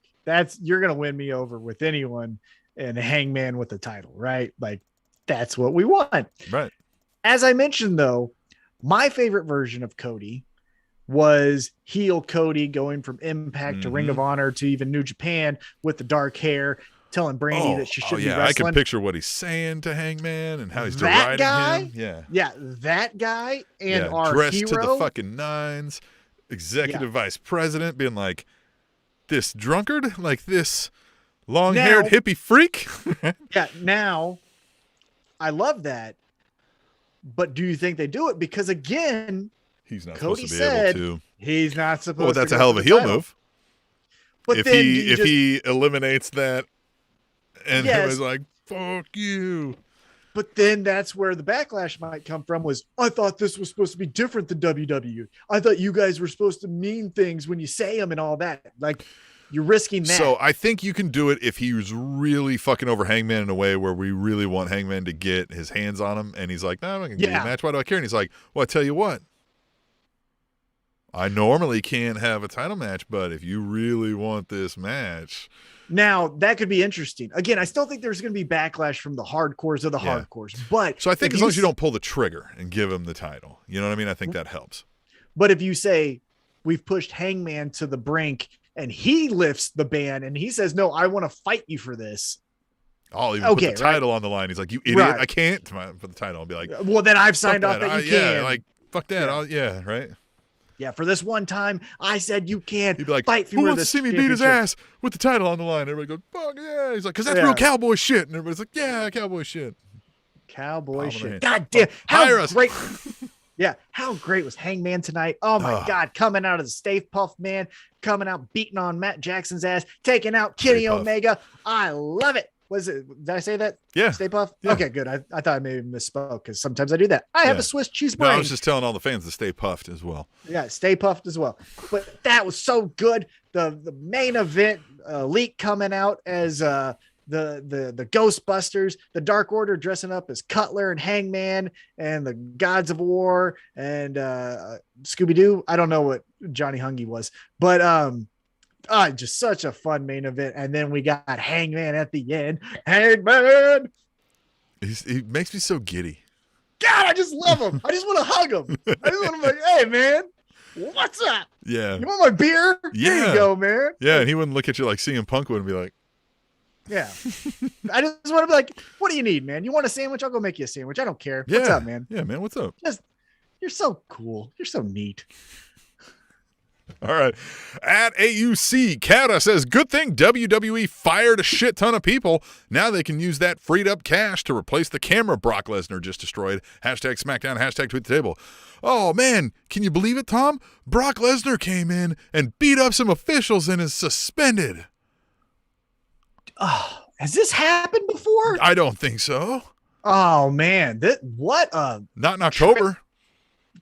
you're going to win me over with anyone. And Hangman with the title, right? Like, that's what we want. Right. As I mentioned, though, my favorite version of Cody was heel Cody going from Impact to Ring of Honor to even New Japan with the dark hair, telling Brandy that she should be wrestling. I can picture what he's saying to Hangman and how he's deriding him. Yeah. Yeah, that guy and our dressed hero. to the fucking nines, executive vice president being like, this drunkard, like this long-haired hippie freak. Yeah, now I love that. But do you think they do it? Because again, he's not Cody supposed to be able to. He's not supposed to. Well, that's a hell of a heel move. But if then he eliminates that and he was like, fuck you. But then that's where the backlash might come from was, I thought this was supposed to be different than WWE. I thought you guys were supposed to mean things when you say them and all that. Like, you're risking that. So I think you can do it if he was really fucking over Hangman in a way where we really want Hangman to get his hands on him. And he's like, no, I'm not going to give you a match. Why do I care? And he's like, well, I tell you what. I normally can't have a title match, but if you really want this match. Now, that could be interesting. Again, I still think there's going to be backlash from the hardcores of the hardcores. But so I think as long as you don't pull the trigger and give him the title, you know what I mean? I think that helps. But if you say, we've pushed Hangman to the brink, and he lifts the ban and he says, no, I want to fight you for this. I'll even put the title on the line. He's like, you idiot. Right. I can't put the title. I'll be like, well, then I've signed off that you can. Yeah, like, fuck that. Yeah. Right. Yeah, for this one time, I said you can't. He'd be like, fight who wants to see me beat his ass with the title on the line? Everybody goes, fuck yeah. He's like, because that's real cowboy shit. And everybody's like, yeah, cowboy shit. Cowboy shit. God damn. How great. Yeah, how great was Hangman tonight? Oh, my God. Coming out of the Stay Puff, man. Coming out, beating on Matt Jackson's ass. Taking out Kenny Omega. I love it. Was it? Did I say that? Yeah. Stay Puff? Yeah. Okay, good. I thought I maybe misspoke because sometimes I do that. I have a Swiss cheese brain. No, I was just telling all the fans to stay puffed as well. Yeah, stay puffed as well. But that was so good. The main event, Elite coming out as the Ghostbusters, the Dark Order dressing up as Cutler and Hangman and the Gods of War and Scooby-Doo. I don't know what Johnny Hungy was, but just such a fun main event. And then we got Hangman at the end. Hangman! He makes me so giddy. God, I just love him. I just want to hug him. I just want to be like, hey, man, what's up? Yeah. You want my beer? Yeah. There you go, man. Yeah, and he wouldn't look at you like CM Punk would and be like, yeah. I just want to be like, what do you need, man? You want a sandwich? I'll go make you a sandwich. I don't care. Yeah. What's up, man? Yeah, man. What's up? You're so cool. You're so neat. All right. At AUC, Kata says, good thing WWE fired a shit ton of people. Now they can use that freed up cash to replace the camera Brock Lesnar just destroyed. Hashtag SmackDown, hashtag tweet the table. Oh, man. Can you believe it, Tom? Brock Lesnar came in and beat up some officials and is suspended. Oh, has this happened before? I don't think so. Oh, man. What a... Not in October.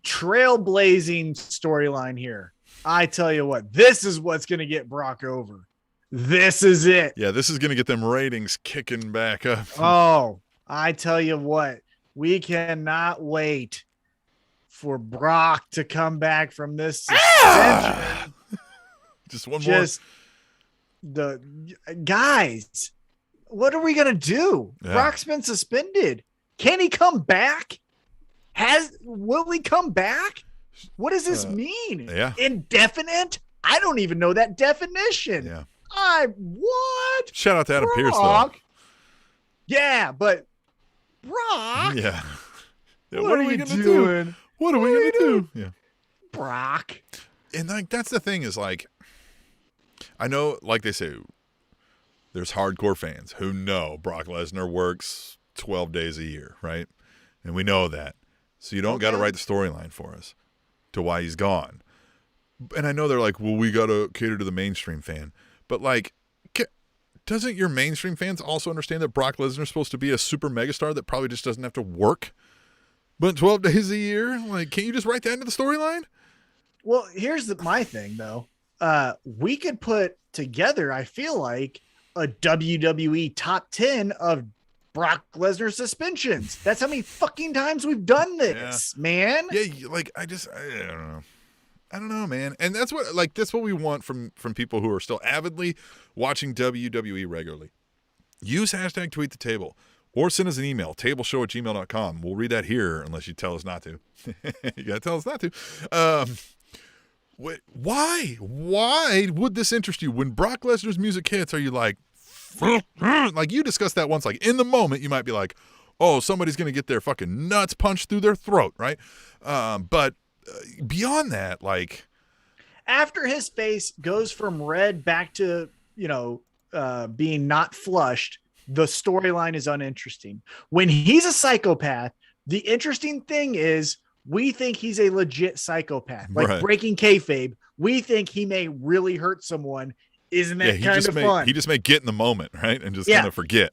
Trailblazing storyline here. I tell you what, this is what's going to get Brock over. This is it. Yeah, this is going to get them ratings kicking back up. Oh, I tell you what, we cannot wait for Brock to come back from this suspension. Just one more. The guys, what are we gonna do? Yeah. Brock's been suspended. Can he come back? Will he come back? What does this mean? Yeah. Indefinite? I don't even know that definition. Yeah. What? Shout out to Adam Pearce though. Yeah, but Brock. Yeah. What are we gonna do? What are we gonna do? Yeah. Brock. And like that's the thing is like, I know, like they say, there's hardcore fans who know Brock Lesnar works 12 days a year, right? And we know that. So you don't got to write the storyline for us to why he's gone. And I know they're like, well, we got to cater to the mainstream fan. But like, doesn't your mainstream fans also understand that Brock Lesnar is supposed to be a super megastar that probably just doesn't have to work but 12 days a year? Like, can't you just write that into the storyline? Well, here's my thing, though. We could put together, I feel like, a WWE top 10 of Brock Lesnar suspensions. That's how many fucking times we've done this, man. Yeah, like I don't know. I don't know, man. And that's what we want from people who are still avidly watching WWE regularly. Use hashtag tweet the table or send us an email, tableshow@gmail.com. We'll read that here unless you tell us not to. You got to tell us not to. Why would this interest you? When Brock Lesnar's music hits, are you like you discussed that once, like in the moment, you might be like, oh, somebody's going to get their fucking nuts punched through their throat, right? But beyond that, like after his face goes from red back to, being not flushed, the storyline is uninteresting. When he's a psychopath, the interesting thing is we think he's a legit psychopath, like breaking kayfabe. We think he may really hurt someone. Isn't that kind of fun? He just may get in the moment, right? And just kind of forget.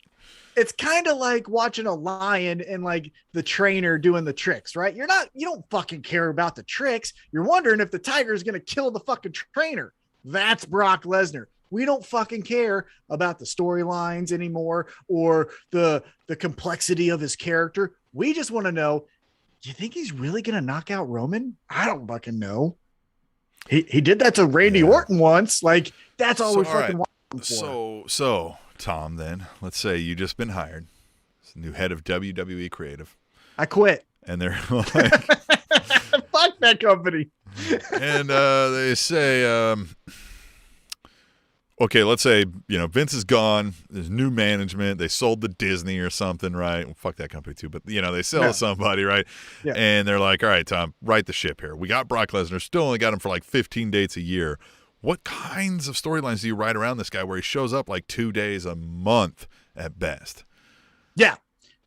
It's kind of like watching a lion and like the trainer doing the tricks, right? You don't fucking care about the tricks. You're wondering if the tiger is going to kill the fucking trainer. That's Brock Lesnar. We don't fucking care about the storylines anymore or the complexity of his character. We just want to know, do you think he's really going to knock out Roman? I don't fucking know. He did that to Randy Orton once. Like, that's all we're fucking watching for. So, Tom, then, let's say you just been hired as the new head of WWE Creative. I quit. And they're like... Fuck that company. And they say... okay, let's say, Vince is gone. There's new management. They sold to Disney or something, right? Well, fuck that company too, but, they sell to somebody, right? Yeah. And they're like, all right, Tom, right the ship here. We got Brock Lesnar. Still only got him for like 15 dates a year. What kinds of storylines do you write around this guy where he shows up like 2 days a month at best? Yeah.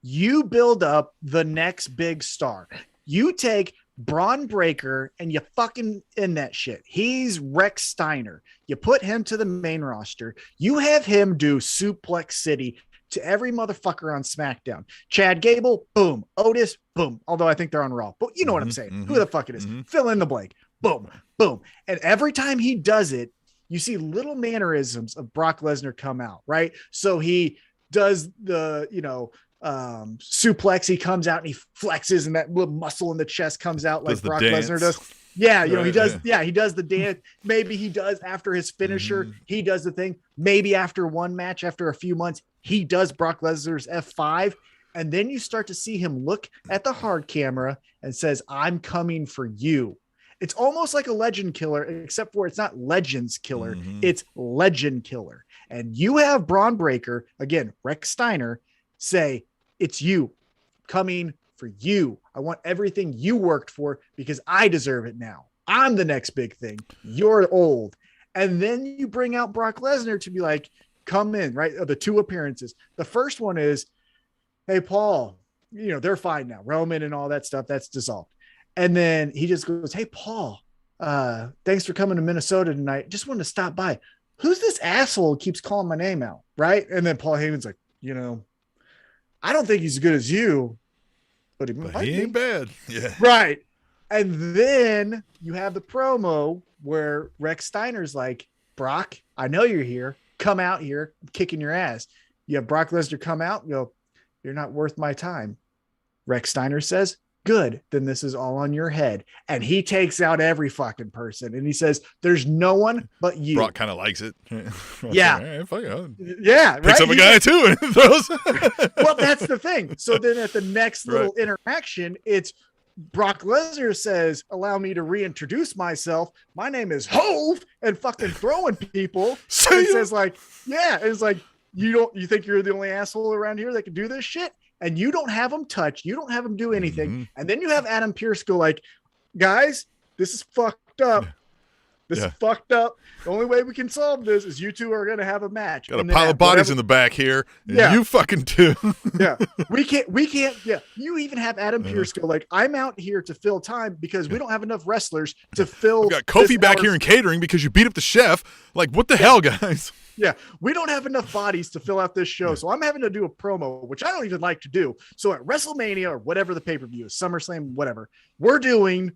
You build up the next big star. You take Braun Breaker and you fucking in that shit. He's Rex Steiner. You put him to the main roster. You have him do Suplex City to every motherfucker on SmackDown. Chad Gable, boom. Otis, boom. Although I think they're on Raw, but you know what I'm saying. Who the fuck it is. Fill in the blank. Boom, boom. And every time he does it, you see little mannerisms of Brock Lesnar come out, right? So he does the, suplex. He comes out and he flexes and that little muscle in the chest comes out like Brock Lesnar does. Yeah, he does. Yeah, he does the dance. Maybe he does after his finisher. He does the thing. Maybe after one match, after a few months, he does Brock Lesnar's F5. And then you start to see him look at the hard camera and says, I'm coming for you. It's almost like a legend killer, except for it's not Legends Killer. It's Legend Killer. And you have Braun Breaker, again, Rex Steiner, say, it's you coming for you. I want everything you worked for because I deserve it now. I'm the next big thing. You're old. And then you bring out Brock Lesnar to be like, come in, right? The 2 appearances. The first one is, hey, Paul, they're fine now. Roman and all that stuff, that's dissolved. And then he just goes, hey, Paul, thanks for coming to Minnesota tonight. Just wanted to stop by. Who's this asshole who keeps calling my name out? Right. And then Paul Heyman's like, I don't think he's as good as you, but he ain't bad. Yeah. Right. And then you have the promo where Rex Steiner's like, Brock, I know you're here. Come out here. I'm kicking your ass. You have Brock Lesnar come out and go, you're not worth my time. Rex Steiner says, Good, then this is all on your head. And he takes out every fucking person and he says, there's no one but you. Brock kind of likes it. Yeah. Like, hey, fuck yeah. Picks up a guy too and throws. Well, that's the thing. So then at the next little interaction, it's Brock Lesnar says, allow me to reintroduce myself. My name is Hove, and fucking throwing people. And says like, yeah. And it's like, you think you're the only asshole around here that can do this shit? And you don't have them touch. You don't have them do anything. Mm-hmm. And then you have Adam Pearce go like, guys, this is fucked up. This is fucked up. The only way we can solve this is you two are going to have a match. Got a pile of bodies in the back here. And you fucking do. Yeah. We can't. Yeah. You even have Adam Pearce go like, I'm out here to fill time because we don't have enough wrestlers to fill. We've got Kofi back here in catering because you beat up the chef. Like, what the hell, guys? Yeah, we don't have enough bodies to fill out this show, so I'm having to do a promo, which I don't even like to do. So at WrestleMania or whatever the pay-per-view is, SummerSlam, whatever, we're doing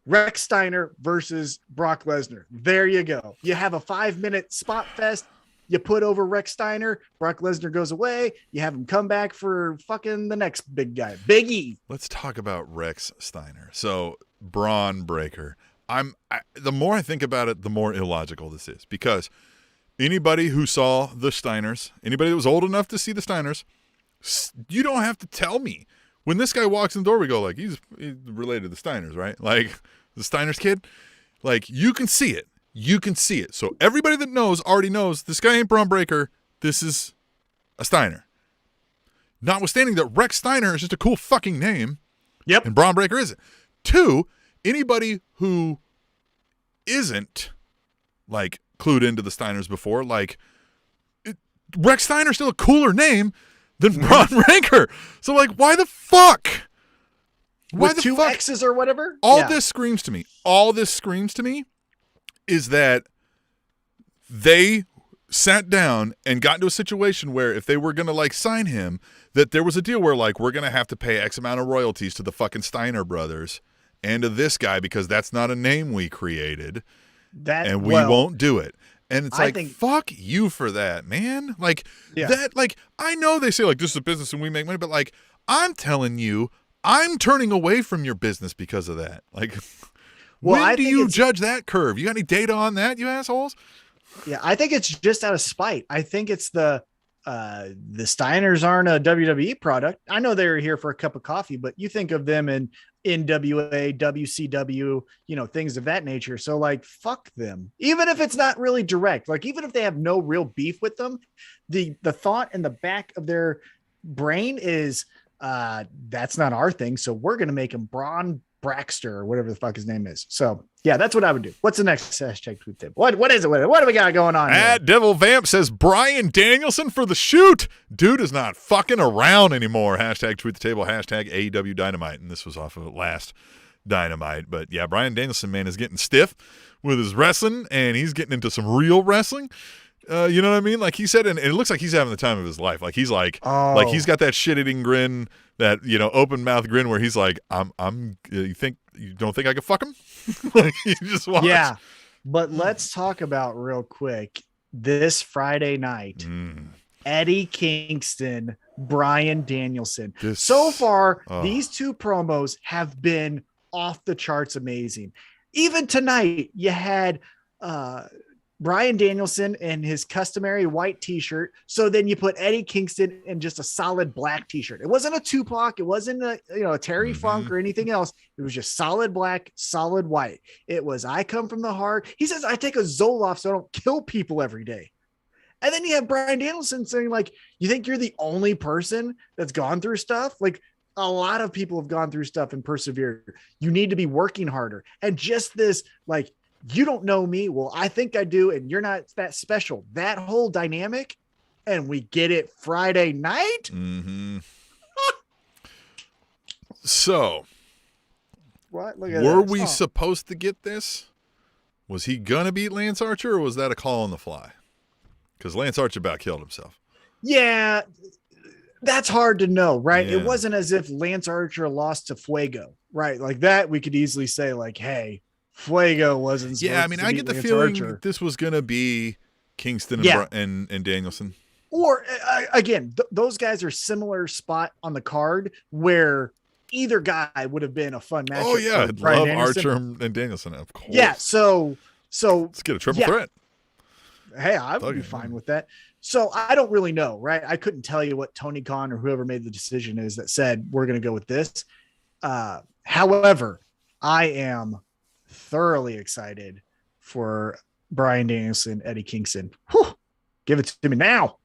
Rex Steiner versus Brock Lesnar. There you go. You have a 5-minute spot fest. You put over Rex Steiner. Brock Lesnar goes away. You have him come back for fucking the next big guy, Big E. Let's talk about Rex Steiner. So Braun Breaker. The more I think about it, the more illogical this is because anybody who saw the Steiners, anybody that was old enough to see the Steiners, you don't have to tell me. When this guy walks in the door, we go like, he's related to the Steiners, right? Like the Steiners kid. Like you can see it. You can see it. So everybody that knows already knows this guy ain't Braun Breaker. This is a Steiner. Notwithstanding that Rex Steiner is just a cool fucking name. Yep. And Braun Breaker isn't. 2, anybody who isn't like clued into the Steiners before, like Rex Steiner's still a cooler name than Braun Breaker. So like, why the fuck? Why with the 2 fuck? X's or whatever? All this screams to me. All this screams to me is that they sat down and got into a situation where if they were going to like sign him, that there was a deal where like, we're going to have to pay X amount of royalties to the fucking Steiner brothers and to this guy because that's not a name we created. And we won't do it. And it's like, fuck you for that, man. Like that, like, I know they say like, this is a business and we make money, but like, I'm telling you, I'm turning away from your business because of that. Like, when do you judge that curve? You got any data on that, you assholes? Yeah, I think it's just out of spite. I think it's the Steiners aren't a WWE product. I know they were here for a cup of coffee, but you think of them in NWA, WCW, things of that nature. So like, fuck them. Even if it's not really direct, like even if they have no real beef with them, the thought in the back of their brain is that's not our thing. So we're going to make him Braun Braxter or whatever the fuck his name is. So yeah, that's what I would do. What's the next hashtag tweet tip? What is it? What do we got going on here? Devil Vamp says Bryan Danielson for the shoot. Dude is not fucking around anymore. Hashtag tweet the table. Hashtag AEW Dynamite. And this was off of last Dynamite. But yeah, Bryan Danielson, man, is getting stiff with his wrestling and he's getting into some real wrestling. You know what I mean? Like he said, and it looks like he's having the time of his life. Like he's like he's got that shit-eating grin, that open mouth grin where he's like, you don't think I could fuck him? Like you just watch. Yeah, but let's talk about real quick this Friday night. Eddie Kingston, Bryan Danielson. So far, these 2 promos have been off the charts amazing. Even tonight, you had Bryan Danielson in his customary white t-shirt. So then you put Eddie Kingston in just a solid black t-shirt. It wasn't a Tupac. It wasn't a Terry Funk or anything else. It was just solid black, solid white. It was, I come from the heart. He says, I take a Zoloft so I don't kill people every day. And then you have Bryan Danielson saying like, you think you're the only person that's gone through stuff? Like a lot of people have gone through stuff and persevered. You need to be working harder. And just this, like, you don't know me. Well, I think I do. And you're not that special. That whole dynamic. And we get it Friday night. Mm-hmm. So what? Look at were we supposed to get this? Was he going to beat Lance Archer or was that a call on the fly? Because Lance Archer about killed himself. Yeah. That's hard to know, right? Yeah. It wasn't as if Lance Archer lost to Fuego, right? Like that, we could easily say like, hey, Fuego wasn't. Yeah, I mean, I get the feeling this was going to be Kingston and Danielson. Or again, those guys are similar spot on the card where either guy would have been a fun matchup. Oh yeah, I'd love Archer and Danielson, of course. Yeah, so let's get a triple threat. Hey, I would be fine with that. So I don't really know, right? I couldn't tell you what Tony Khan or whoever made the decision is that said we're going to go with this. However, I am thoroughly excited for Bryan Danielson, Eddie Kingston. Whew, give it to me now.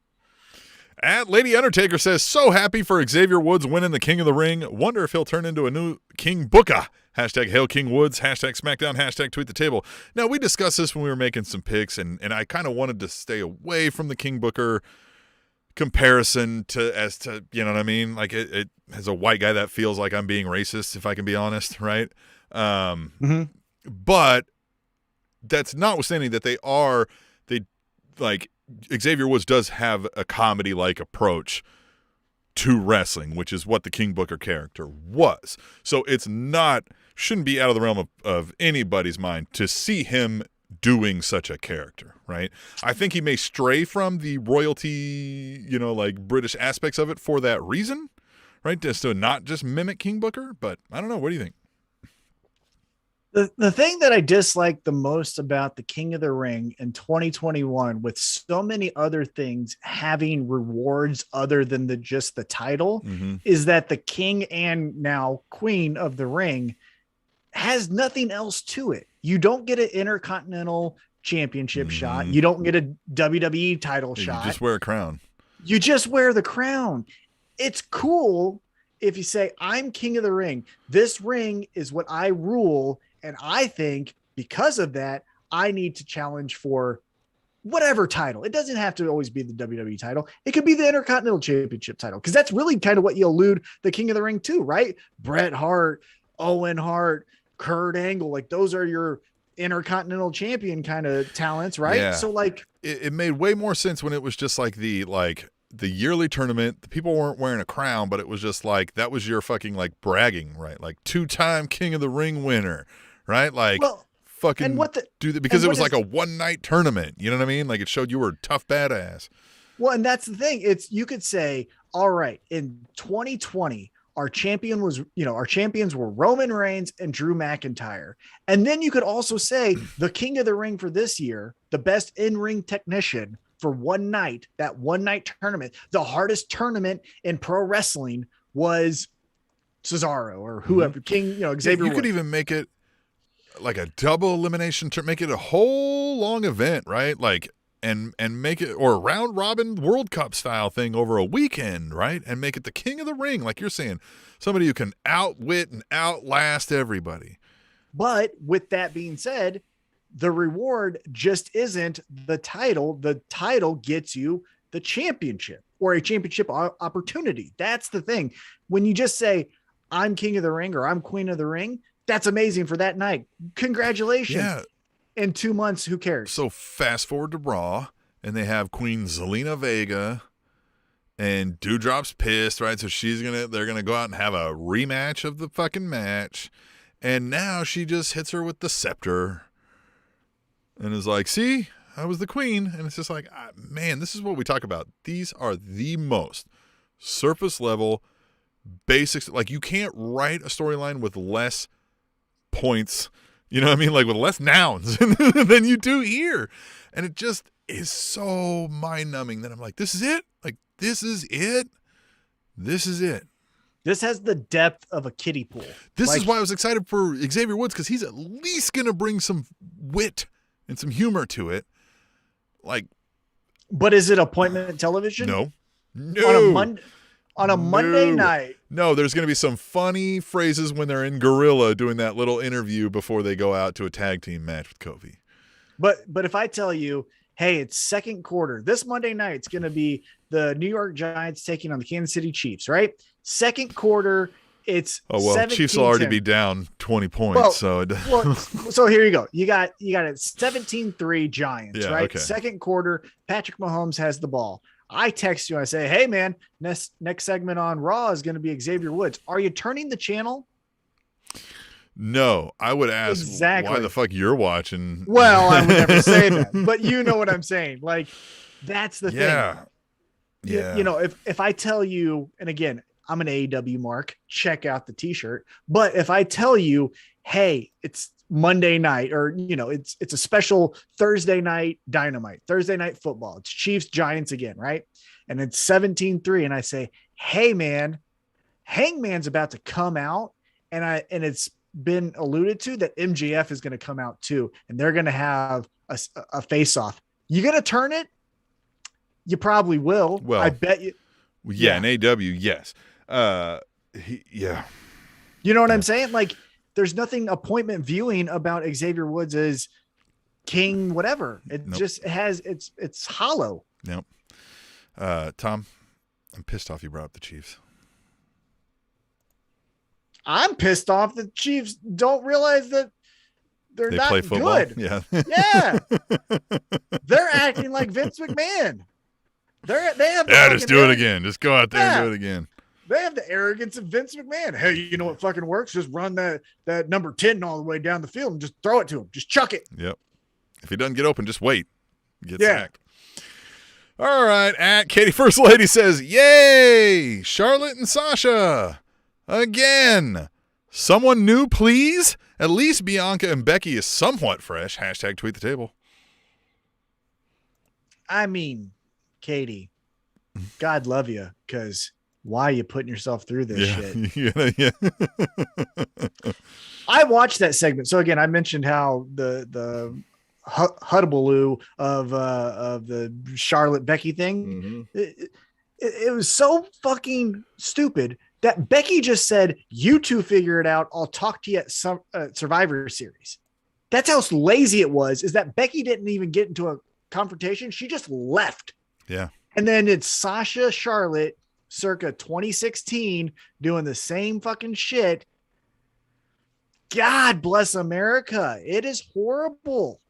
At Lady Undertaker says, so happy for Xavier Woods winning the King of the Ring. Wonder if he'll turn into a new King Booker. Hashtag Hail King Woods. Hashtag SmackDown. Hashtag Tweet the Table. Now, we discussed this when we were making some picks, and I kind of wanted to stay away from the King Booker comparison as to, you know what I mean? Like, it as a white guy, that feels like I'm being racist, if I can be honest, right? But that's notwithstanding that Xavier Woods does have a comedy-like approach to wrestling, which is what the King Booker character was. So it's shouldn't be out of the realm of anybody's mind to see him doing such a character, right? I think he may stray from the royalty, British aspects of it for that reason, right? Just to not just mimic King Booker, but I don't know. What do you think? The thing that I dislike the most about the King of the Ring in 2021, with so many other things having rewards other than just the title, is that the King and now Queen of the Ring has nothing else to it. You don't get an Intercontinental Championship shot. You don't get a WWE title shot. You just wear a crown. You just wear the crown. It's cool if you say, I'm King of the Ring. This ring is what I rule. And I think because of that, I need to challenge for whatever title. It doesn't have to always be the WWE title. It could be the Intercontinental Championship title, because that's really kind of what you allude the King of the Ring to, right? Bret Hart, Owen Hart, Kurt Angle, like those are your Intercontinental Champion kind of talents, right? Yeah. So like it made way more sense when it was just like the yearly tournament. The people weren't wearing a crown, but it was just like that was your fucking like bragging, right? Like 2-time King of the Ring winner. Right? Like, fucking do that because it was like a one-night tournament. You know what I mean? Like, it showed you were a tough badass. Well, and that's the thing. You could say, all right, in 2020, our champions were Roman Reigns and Drew McIntyre. And then you could also say the King of the Ring for this year, the best in-ring technician for one night, that one-night tournament, the hardest tournament in pro wrestling was Cesaro or whoever, King, Xavier You could even make it like a double elimination to make it a whole long event, right? Like, and make it, or a round robin World Cup style thing over a weekend, right? And make it the King of the Ring, like you're saying, somebody who can outwit and outlast everybody. But with that being said, the reward just isn't the title. The title gets you the championship or a championship opportunity. That's the thing. When you just say, I'm King of the Ring or I'm Queen of the Ring, that's amazing for that night. Congratulations. Yeah. In 2 months, who cares? So fast forward to Raw, and they have Queen Zelina Vega, and Doudrop's pissed, right? So they're gonna go out and have a rematch of the fucking match, and now she just hits her with the scepter, and is like, "See, I was the queen." And it's just like, man, this is what we talk about. These are the most surface level basics. Like, you can't write a storyline with less points, you know what I mean, like with less nouns than you do here, and it just is so mind-numbing that I'm like, this is it. This is it. This has the depth of a kiddie pool. This is why I was excited for Xavier Woods, because he's at least gonna bring some wit and some humor to it. Like, but is it appointment television? No. On a Monday night. No, there's going to be some funny phrases when they're in Gorilla doing that little interview before they go out to a tag team match with Kofi. But if I tell you, hey, it's second quarter, this Monday night, it's going to be the New York Giants taking on the Kansas City Chiefs, right? Second quarter, it's Chiefs will already be down 20 points. So here you go. You got it 17-3 Giants, right? Okay. Second quarter, Patrick Mahomes has the ball. I text you. I say, hey, man, next segment on Raw is going to be Xavier Woods. Are you turning the channel? No, I would ask why the fuck you're watching. Well, I would never say that, but you know what I'm saying. Like, that's the thing. Yeah. If I tell you, and again, I'm an AEW mark. Check out the t-shirt. But if I tell you, hey, it's Monday night, or, it's a special Thursday night Dynamite, Thursday night football. It's Chiefs Giants again, right? And it's 17-3. And I say, hey man, Hangman's about to come out. And it's been alluded to that MJF is going to come out too. And they're going to have a face off. You going to turn it? You probably will. Well, I bet you. Yeah. In AEW, yes. Yeah. You know what I'm saying? Like, there's nothing appointment viewing about Xavier Woods as King, whatever. It just has, it's hollow. Nope. Tom, I'm pissed off you brought up the Chiefs. I'm pissed off the Chiefs don't realize that they not play football. Good. Yeah. Yeah. They're acting like Vince McMahon. They have just do it again. Just go out there and do it again. They have the arrogance of Vince McMahon. Hey, you know what fucking works? Just run that number 10 all the way down the field and just throw it to him. Just chuck it. Yep. If he doesn't get open, just wait. Get sacked. All right. At Katie First Lady says, yay, Charlotte and Sasha. Again. Someone new, please. At least Bianca and Becky is somewhat fresh. Hashtag tweet the table. I mean, Katie, God love you, because why are you putting yourself through this shit? Yeah. I watched that segment. So again, I mentioned how the hullabaloo of the Charlotte Becky thing. Mm-hmm. It was so fucking stupid that Becky just said, "You two figure it out. I'll talk to you at some Survivor Series." That's how lazy it was. Is that Becky didn't even get into a confrontation? She just left. Yeah. And then it's Sasha Charlotte circa 2016 doing the same fucking shit. God bless America. It is horrible.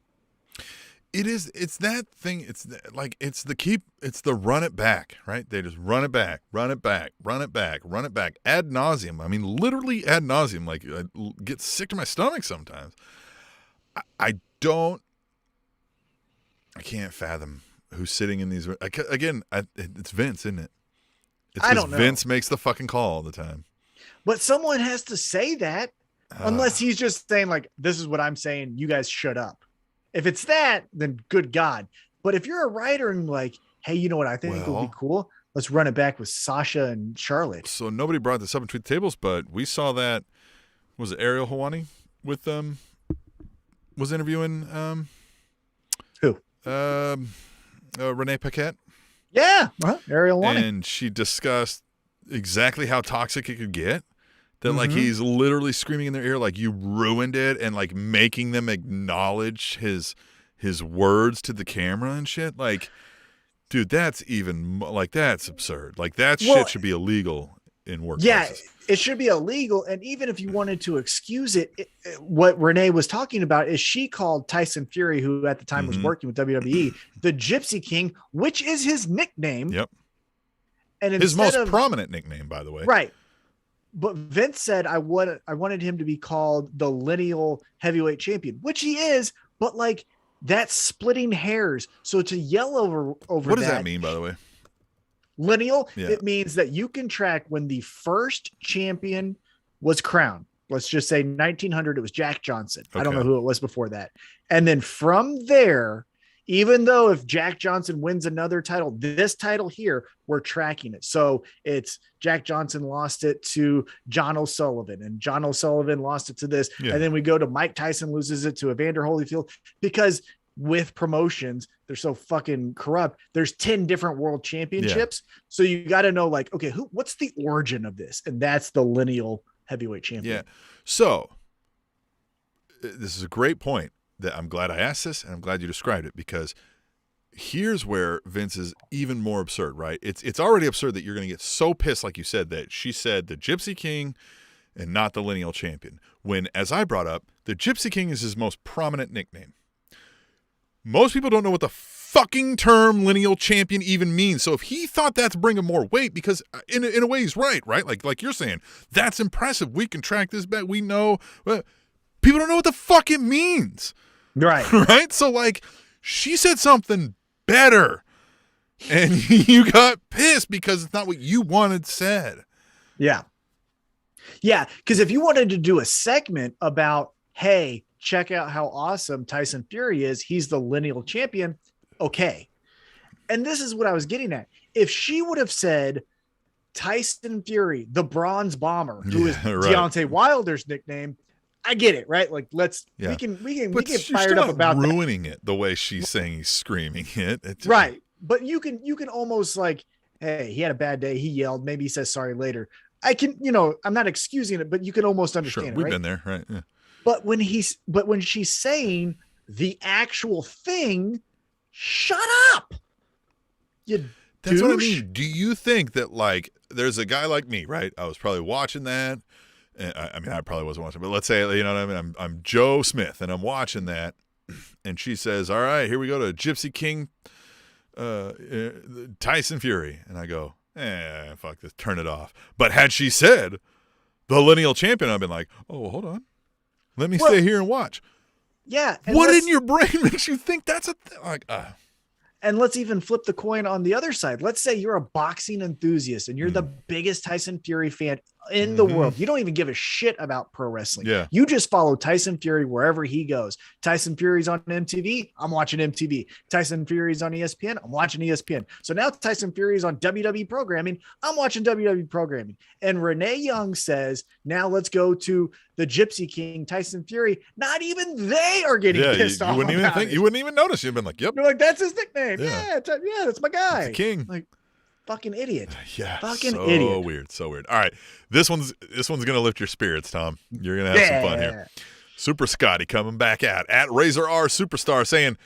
It is. It's that thing. It's the run it back, right? They just run it back, run it back, run it back, run it back ad nauseum. I mean, literally ad nauseum. Like, I get sick to my stomach sometimes. I can't fathom who's sitting in these. It's Vince, isn't it? I don't know. Vince makes the fucking call all the time. But someone has to say that, unless he's just saying, like, this is what I'm saying, you guys shut up. If it's that, then good God. But if you're a writer and like, hey, you know what I think would be cool? Let's run it back with Sasha and Charlotte. So nobody brought this up in Tweet the Tables, but we saw that, was it Ariel Helwani with was interviewing who? Renee Paquette. Yeah, Ariel Helwani. And she discussed exactly how toxic it could get. That like he's literally screaming in their ear like you ruined it, and like making them acknowledge his words to the camera and shit. Like, dude, that's that's absurd. Like that shit should be illegal in workplaces. Yeah, it should be illegal. And even if you wanted to excuse it, what Renee was talking about is she called Tyson Fury, who at the time was working with WWE, the Gypsy King, which is his nickname. Yep. And his most prominent nickname, by the way. Right. But Vince said I wanted him to be called the lineal heavyweight champion, which he is, but like that's splitting hairs. So to yell over what does that mean, by the way? Lineal, it means that you can track when the first champion was crowned. Let's just say 1900, it was Jack Johnson. Okay. I don't know who it was before that. And then from there, even though if Jack Johnson wins another title, this title here, we're tracking it. So it's Jack Johnson lost it to John O'Sullivan, and John O'Sullivan lost it to this. Yeah. And then we go to Mike Tyson loses it to Evander Holyfield, because with promotions, they're so fucking corrupt. There's 10 different world championships. Yeah. So you got to know, like, okay, what's the origin of this? And that's the lineal heavyweight champion. Yeah. So this is a great point. That I'm glad I asked this, and I'm glad you described it, because here's where Vince is even more absurd, right? It's already absurd that you're going to get so pissed, like you said, that she said the Gypsy King and not the lineal champion. When, as I brought up, the Gypsy King is his most prominent nickname. Most people don't know what the fucking term lineal champion even means. So if he thought that's bringing more weight, because in a way he's right? Like you're saying, that's impressive. We can track this back. We know. People don't know what the fuck it means. Right. Right? So, like, she said something better, and you got pissed because it's not what you wanted said. Yeah. Yeah. Because if you wanted to do a segment about, hey, check out how awesome Tyson Fury is, he's the lineal champion. Okay. And this is what I was getting at. If she would have said Tyson Fury, the Bronze Bomber, who is Deontay Wilder's nickname, I get it, right? Like, we get fired up about ruining it the way she's saying he's screaming it. Right. But you can almost like, hey, he had a bad day. He yelled. Maybe he says sorry later. I can, I'm not excusing it, but you can almost understand it. We've right? been there, right? Yeah. But when she's saying the actual thing, shut up. That's what I mean. Do you think that, like, there's a guy like me, right? I was probably watching that. I mean, I probably wasn't watching, but let's say, you know what I mean? I'm Joe Smith, and I'm watching that, and she says, all right, here we go to Gypsy King Tyson Fury. And I go, fuck this, turn it off. But had she said the lineal champion, I've been like, oh, hold on. Let me stay here and watch. Yeah. What in your brain makes you think that's a thing? Like, And let's even flip the coin on the other side. Let's say you're a boxing enthusiast and you're the biggest Tyson Fury fan in the world. You don't even give a shit about pro wrestling. Yeah. You just follow Tyson Fury wherever he goes. Tyson Fury's on MTV. I'm watching MTV. Tyson Fury's on ESPN. I'm watching ESPN. So now Tyson Fury's on WWE programming. I'm watching WWE programming. And Renee Young says, now let's go to the Gypsy King, Tyson Fury. Not even they are getting pissed off. You wouldn't even notice. You've been like, yep. You're like, that's his nickname. Yeah, that's my guy. It's the king. Like, fucking idiot. Yeah. Fucking idiot. So weird. All right. This one's gonna lift your spirits, Tom. You're gonna have some fun here. Super Scotty coming back at Razor R Superstar saying,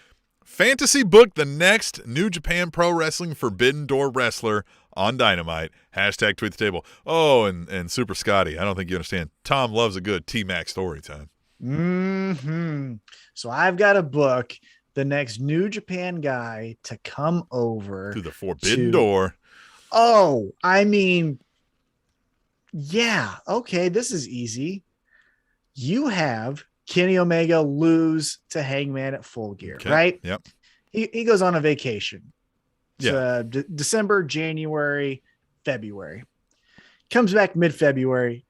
fantasy book the next New Japan Pro Wrestling Forbidden Door wrestler on Dynamite. Hashtag tweet the table. Oh, and Super Scotty, I don't think you understand. Tom loves a good T-Mac story time. So I've got a book the next New Japan guy to come over to the Forbidden Door. Oh, I mean, yeah. Okay, this is easy. You have Kenny Omega lose to Hangman at Full Gear, right? Yep. He goes on a vacation. Yeah. December, January, February. Comes back mid-February.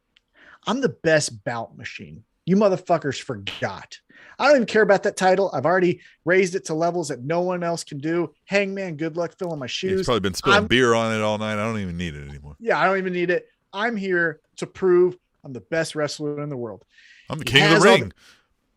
I'm the best bout machine. You motherfuckers forgot. I don't even care about that title. I've already raised it to levels that no one else can do. Hangman, good luck filling my shoes. He's probably been spilling beer on it all night. I don't even need it anymore. Yeah, I don't even need it. I'm here to prove I'm the best wrestler in the world. I'm the king of the ring.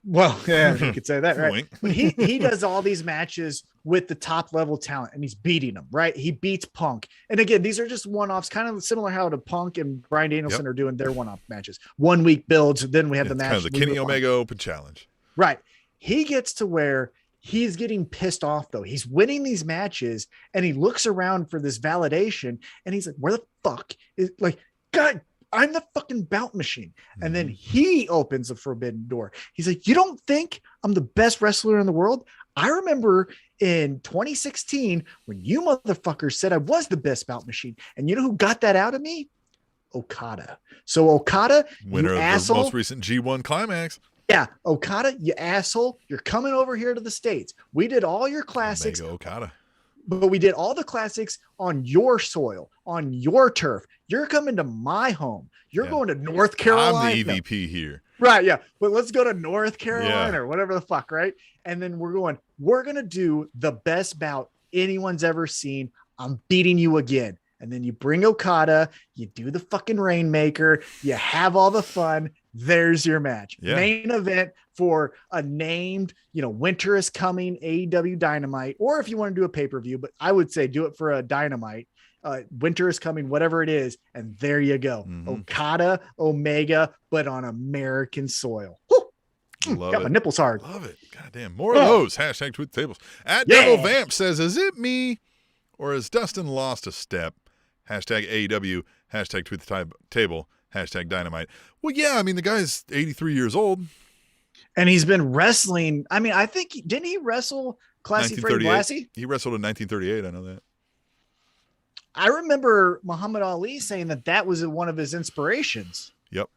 Well, yeah, you could say that, right? Wink. But he does all these matches with the top level talent, and he's beating them, right? He beats Punk. And again, these are just one-offs, kind of similar how to Punk and Bryan Danielson are doing their one-off matches. 1 week builds, then we have the match. Kind of the Kenny Omega Open Challenge. Right. He gets to where he's getting pissed off, though. He's winning these matches, and he looks around for this validation, and he's like, where the fuck is, like, God, I'm the fucking bout machine. And then he opens the Forbidden Door. He's like, you don't think I'm the best wrestler in the world? I remember in 2016 when you motherfuckers said I was the best bout machine. And you know who got that out of me? Okada. So Okada, winner of asshole, the most recent G1 Climax. Yeah, Okada, you asshole. You're coming over here to the States. We did all your classics. Omega Okada. But we did all the classics on your soil, on your turf. You're coming to my home. You're going to North Carolina. I'm the EVP here. Right, yeah. But let's go to North Carolina or whatever the fuck, right? And then we're going to do the best bout anyone's ever seen. I'm beating you again. And then you bring Okada, you do the fucking Rainmaker, you have all the fun. There's your match. Yeah. Main event for a named, winter is coming AEW Dynamite, or if you want to do a pay-per-view, but I would say do it for a Dynamite. Winter is coming, whatever it is. And there you go. Okada, Omega, but on American soil. Got my nipples hard. Love it. Goddamn. More of those. Hashtag tweet the tables. At Devil Vamp says, is it me or has Dustin lost a step? Hashtag AEW. Hashtag tweet the table. Hashtag Dynamite. Well, yeah, I mean, the guy's 83 years old. And he's been wrestling. I mean, I think, didn't he wrestle Classy Freddie Blassie? He wrestled in 1938. I know that. I remember Muhammad Ali saying that was one of his inspirations. Yep.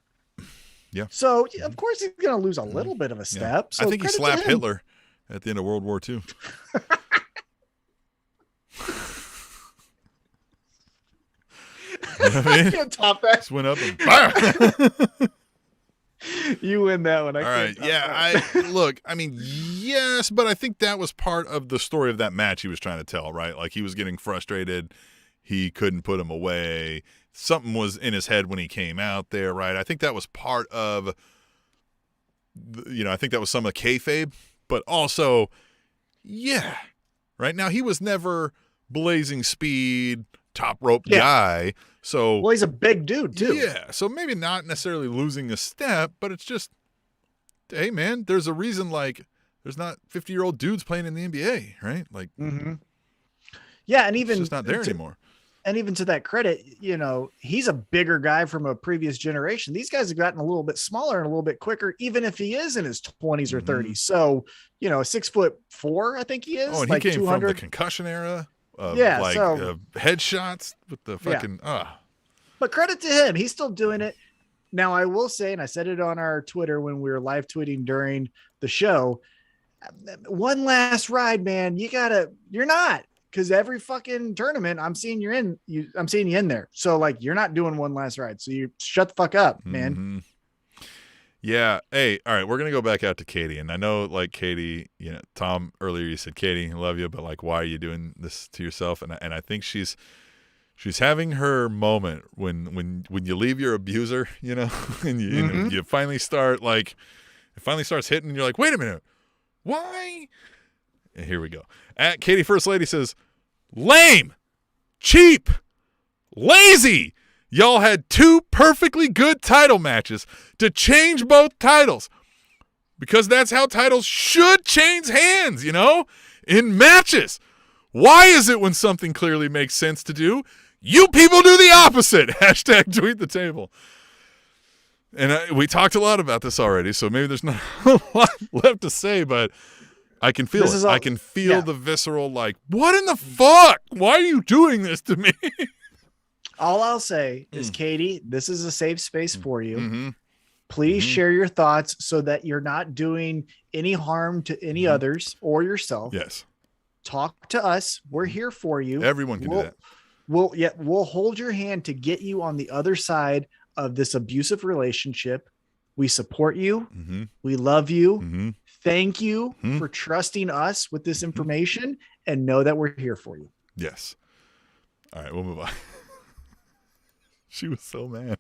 Yeah. So, of course, he's going to lose a little bit of a step. Yeah. So I think he slapped Hitler at the end of World War II. You know what I mean? can't top that. Just went up and fire. You win that one. All right. Yeah. Look, I mean, yes, but I think that was part of the story of that match he was trying to tell, right? Like he was getting frustrated. He couldn't put him away. Something was in his head when he came out there, right? I think that was part of, I think that was some of the kayfabe, but also, yeah, right? Now, he was never blazing speed, top rope guy. So, well, he's a big dude too. Yeah. So maybe not necessarily losing a step, but it's just, hey man, there's a reason like there's not 50-year-old dudes playing in the NBA, right? Like, yeah. And even it's just not there anymore. And even to that credit, he's a bigger guy from a previous generation. These guys have gotten a little bit smaller and a little bit quicker, even if he is in his 20s or 30s. So, 6'4", I think he is. Oh, and like he came 200. from the concussion era. So headshots with the fucking But credit to him, he's still doing it. Now I will say, and I said it on our Twitter when we were live tweeting during the show, one last ride, man. You're not, because every fucking tournament I'm seeing you in there. So like you're not doing one last ride. So you shut the fuck up, man. Mm-hmm. Yeah. Hey, all right. We're going to go back out to Katie. And I know, like, Katie, Tom, earlier you said, Katie, I love you, but, like, why are you doing this to yourself? And I think she's having her moment when you leave your abuser, and you finally start, like, it finally starts hitting, and you're like, wait a minute. Why? And here we go. At Katie First Lady says, lame, cheap, lazy. Y'all had 2 perfectly good title matches to change both titles, because that's how titles should change hands, in matches. Why is it when something clearly makes sense to do, you people do the opposite? # tweet the table. And we talked a lot about this already, so maybe there's not a lot left to say, but I can feel it. I can feel the visceral, like, what in the fuck? Why are you doing this to me? All I'll say is, Katie, this is a safe space for you. Please share your thoughts so that you're not doing any harm to any others or yourself. Yes. Talk to us. We're here for you. Everyone can do that. We'll hold your hand to get you on the other side of this abusive relationship. We support you. We love you. Thank you for trusting us with this information, and know that we're here for you. Yes. All right, we'll move on. She was so mad.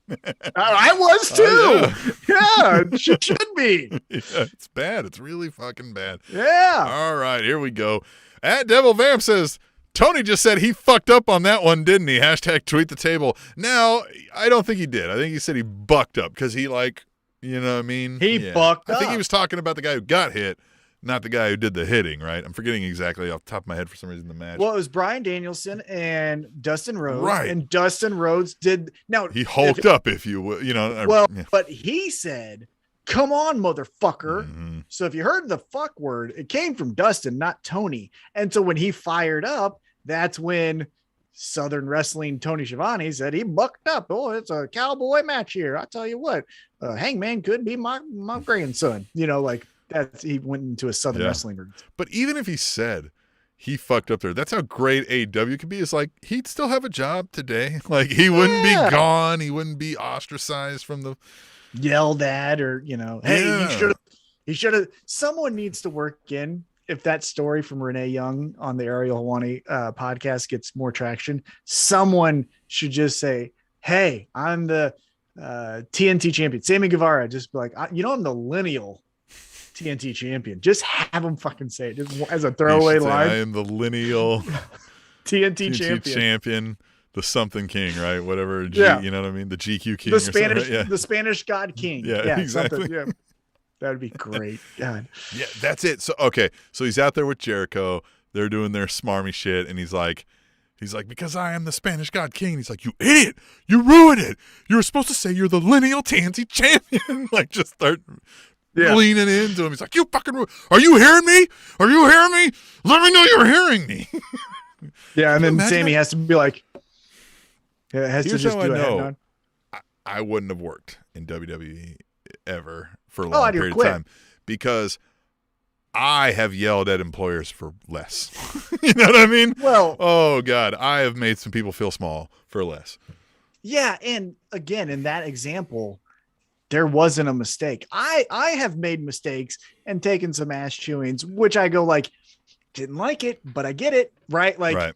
I was too. Yeah, she should be. Yeah, it's bad. It's really fucking bad. Yeah. All right, here we go. At Devil Vamp says, Tony just said he fucked up on that one, didn't he? # tweet the table. Now, I don't think he did. I think he said he bucked up because he, like, you know what I mean? He bucked up. I think he was talking about the guy who got hit, not the guy who did the hitting, right? I'm forgetting exactly off the top of my head for some reason the match. Well, it was Bryan Danielson and Dustin Rhodes. Right. And Dustin Rhodes did. Now, he hulked up, if you will. But he said, come on, motherfucker. So if you heard the fuck word, it came from Dustin, not Tony. And so when he fired up, that's when Southern Wrestling Tony Schiavone said he bucked up. Oh, it's a cowboy match here. I tell you what, Hangman could be my grandson. Like that. He went into a Southern Wrestling roots. But even if he said he fucked up there, that's how great AEW could be. It's like he'd still have a job today. Like he wouldn't be gone. He wouldn't be ostracized from the yelled at, or hey, he should have. Someone needs to work in. If that story from Renee Young on the Ariel Helwani podcast gets more traction, someone should just say, hey, I'm the TNT champion. Sammy Guevara, just be like, I'm the lineal TNT champion. Just have him fucking say it just as a throwaway line. I am the lineal TNT champion. The something king, right? Whatever. You know what I mean? The GQ king. The Spanish God King. Yeah, exactly. That'd be great. God. Yeah, that's it. So so he's out there with Jericho. They're doing their smarmy shit, and he's like, because I am the Spanish God King. He's like, you idiot, you ruined it. You were supposed to say you're the lineal TNT champion. Like, just start leaning into him. He's like, you fucking, are you hearing me? Are you hearing me? Let me know you're hearing me. Yeah, and then Sammy has to be like, here's how I know I wouldn't have worked in WWE ever for a long period of time, because I have yelled at employers for less. You know what I mean? Well, oh God, I have made some people feel small for less. Yeah, and again, in that example, there wasn't a mistake. I have made mistakes and taken some ass chewings, which I go like, didn't like it, but I get it, right? Like, Right.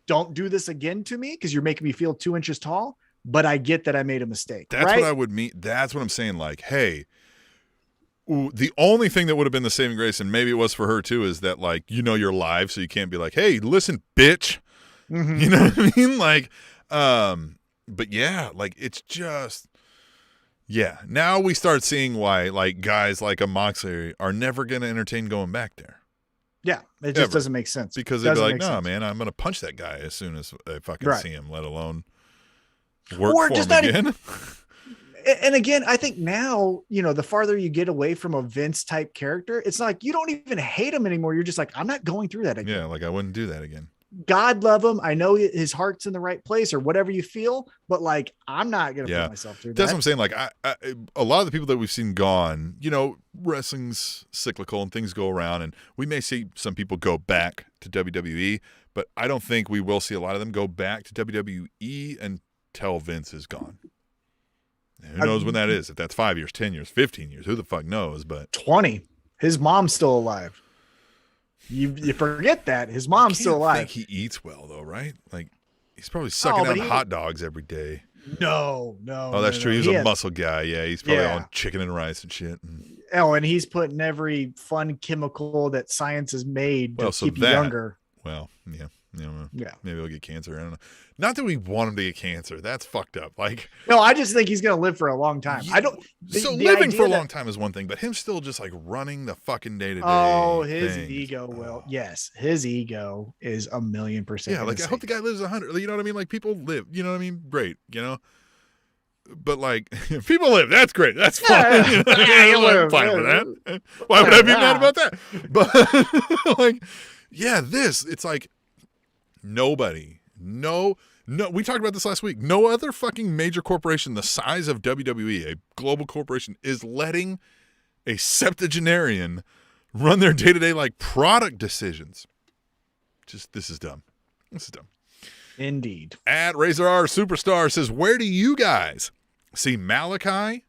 don't do this again to me because you're making me feel 2 inches tall, but I get that I made a mistake. That's right? what I would mean. That's what I'm saying. Like, hey, the only thing that would have been the saving grace, and maybe it was for her too, is that like, you're live, so you can't be like, hey, listen, bitch. Mm-hmm. You know what I mean? Like, but yeah, like it's just, yeah. Now we start seeing why like guys like a Moxley are never going to entertain going back there. Yeah, it just doesn't make sense. Because they'd be like, no, man, I'm going to punch that guy as soon as I fucking see him, let alone work or for just him again. And again, I think now, the farther you get away from a Vince type character, it's like you don't even hate him anymore. You're just like, I'm not going through that again. Yeah, like I wouldn't do that again. God love him. I know his heart's in the right place or whatever you feel, but like, I'm not going to put myself through that. That's what I'm saying. Like a lot of the people that we've seen gone, wrestling's cyclical and things go around, and we may see some people go back to WWE, but I don't think we will see a lot of them go back to WWE until Vince is gone. Who knows when that is? If that's 5 years, 10 years, 15 years, who the fuck knows? But 20. His mom's still alive. You forget that his mom's still alive. I think he eats well though, right? Like he's probably sucking out hot dogs every day. No. Oh, that's true. He's a muscle guy. Yeah, he's probably on chicken and rice and shit. Oh, and he's putting every fun chemical that science has made to keep you younger. Well, yeah. Maybe he'll get cancer. I don't know. Not that we want him to get cancer. That's fucked up. Like, no, I just think he's gonna live for a long time. Living for a long time is one thing, but him still just like running the fucking day to day. Oh, his ego will. Yes, his ego is 1,000,000%. Yeah, like I hope the guy lives 100. You know what I mean? Like people live. You know what I mean? Great. But like, if people live, that's great. That's fine. I'm fine with that. Why would I be mad about that? But like, yeah, it's like nobody. No, we talked about this last week. No other fucking major corporation the size of WWE, a global corporation, is letting a septuagenarian run their day-to-day like product decisions. This is dumb. This is dumb. Indeed. At Razor R Superstar says, where do you guys see Malachi,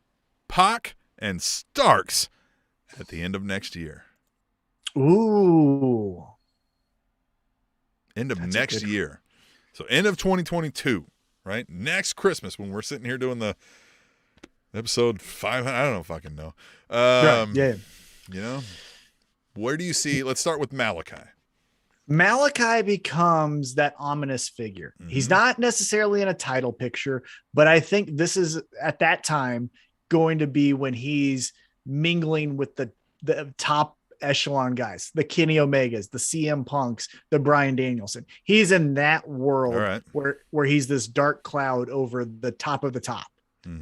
Pac, and Starks at the end of next year? Ooh. End of next year. So end of 2022, right? Next Christmas when we're sitting here doing the episode 500. I don't fucking know. Where do you see? Let's start with Malachi. Malachi becomes that ominous figure. Mm-hmm. He's not necessarily in a title picture, but I think this is at that time going to be when he's mingling with the top echelon guys, the Kenny Omegas, the CM Punks, the Bryan Danielson. He's in that world where he's this dark cloud over the top of the top,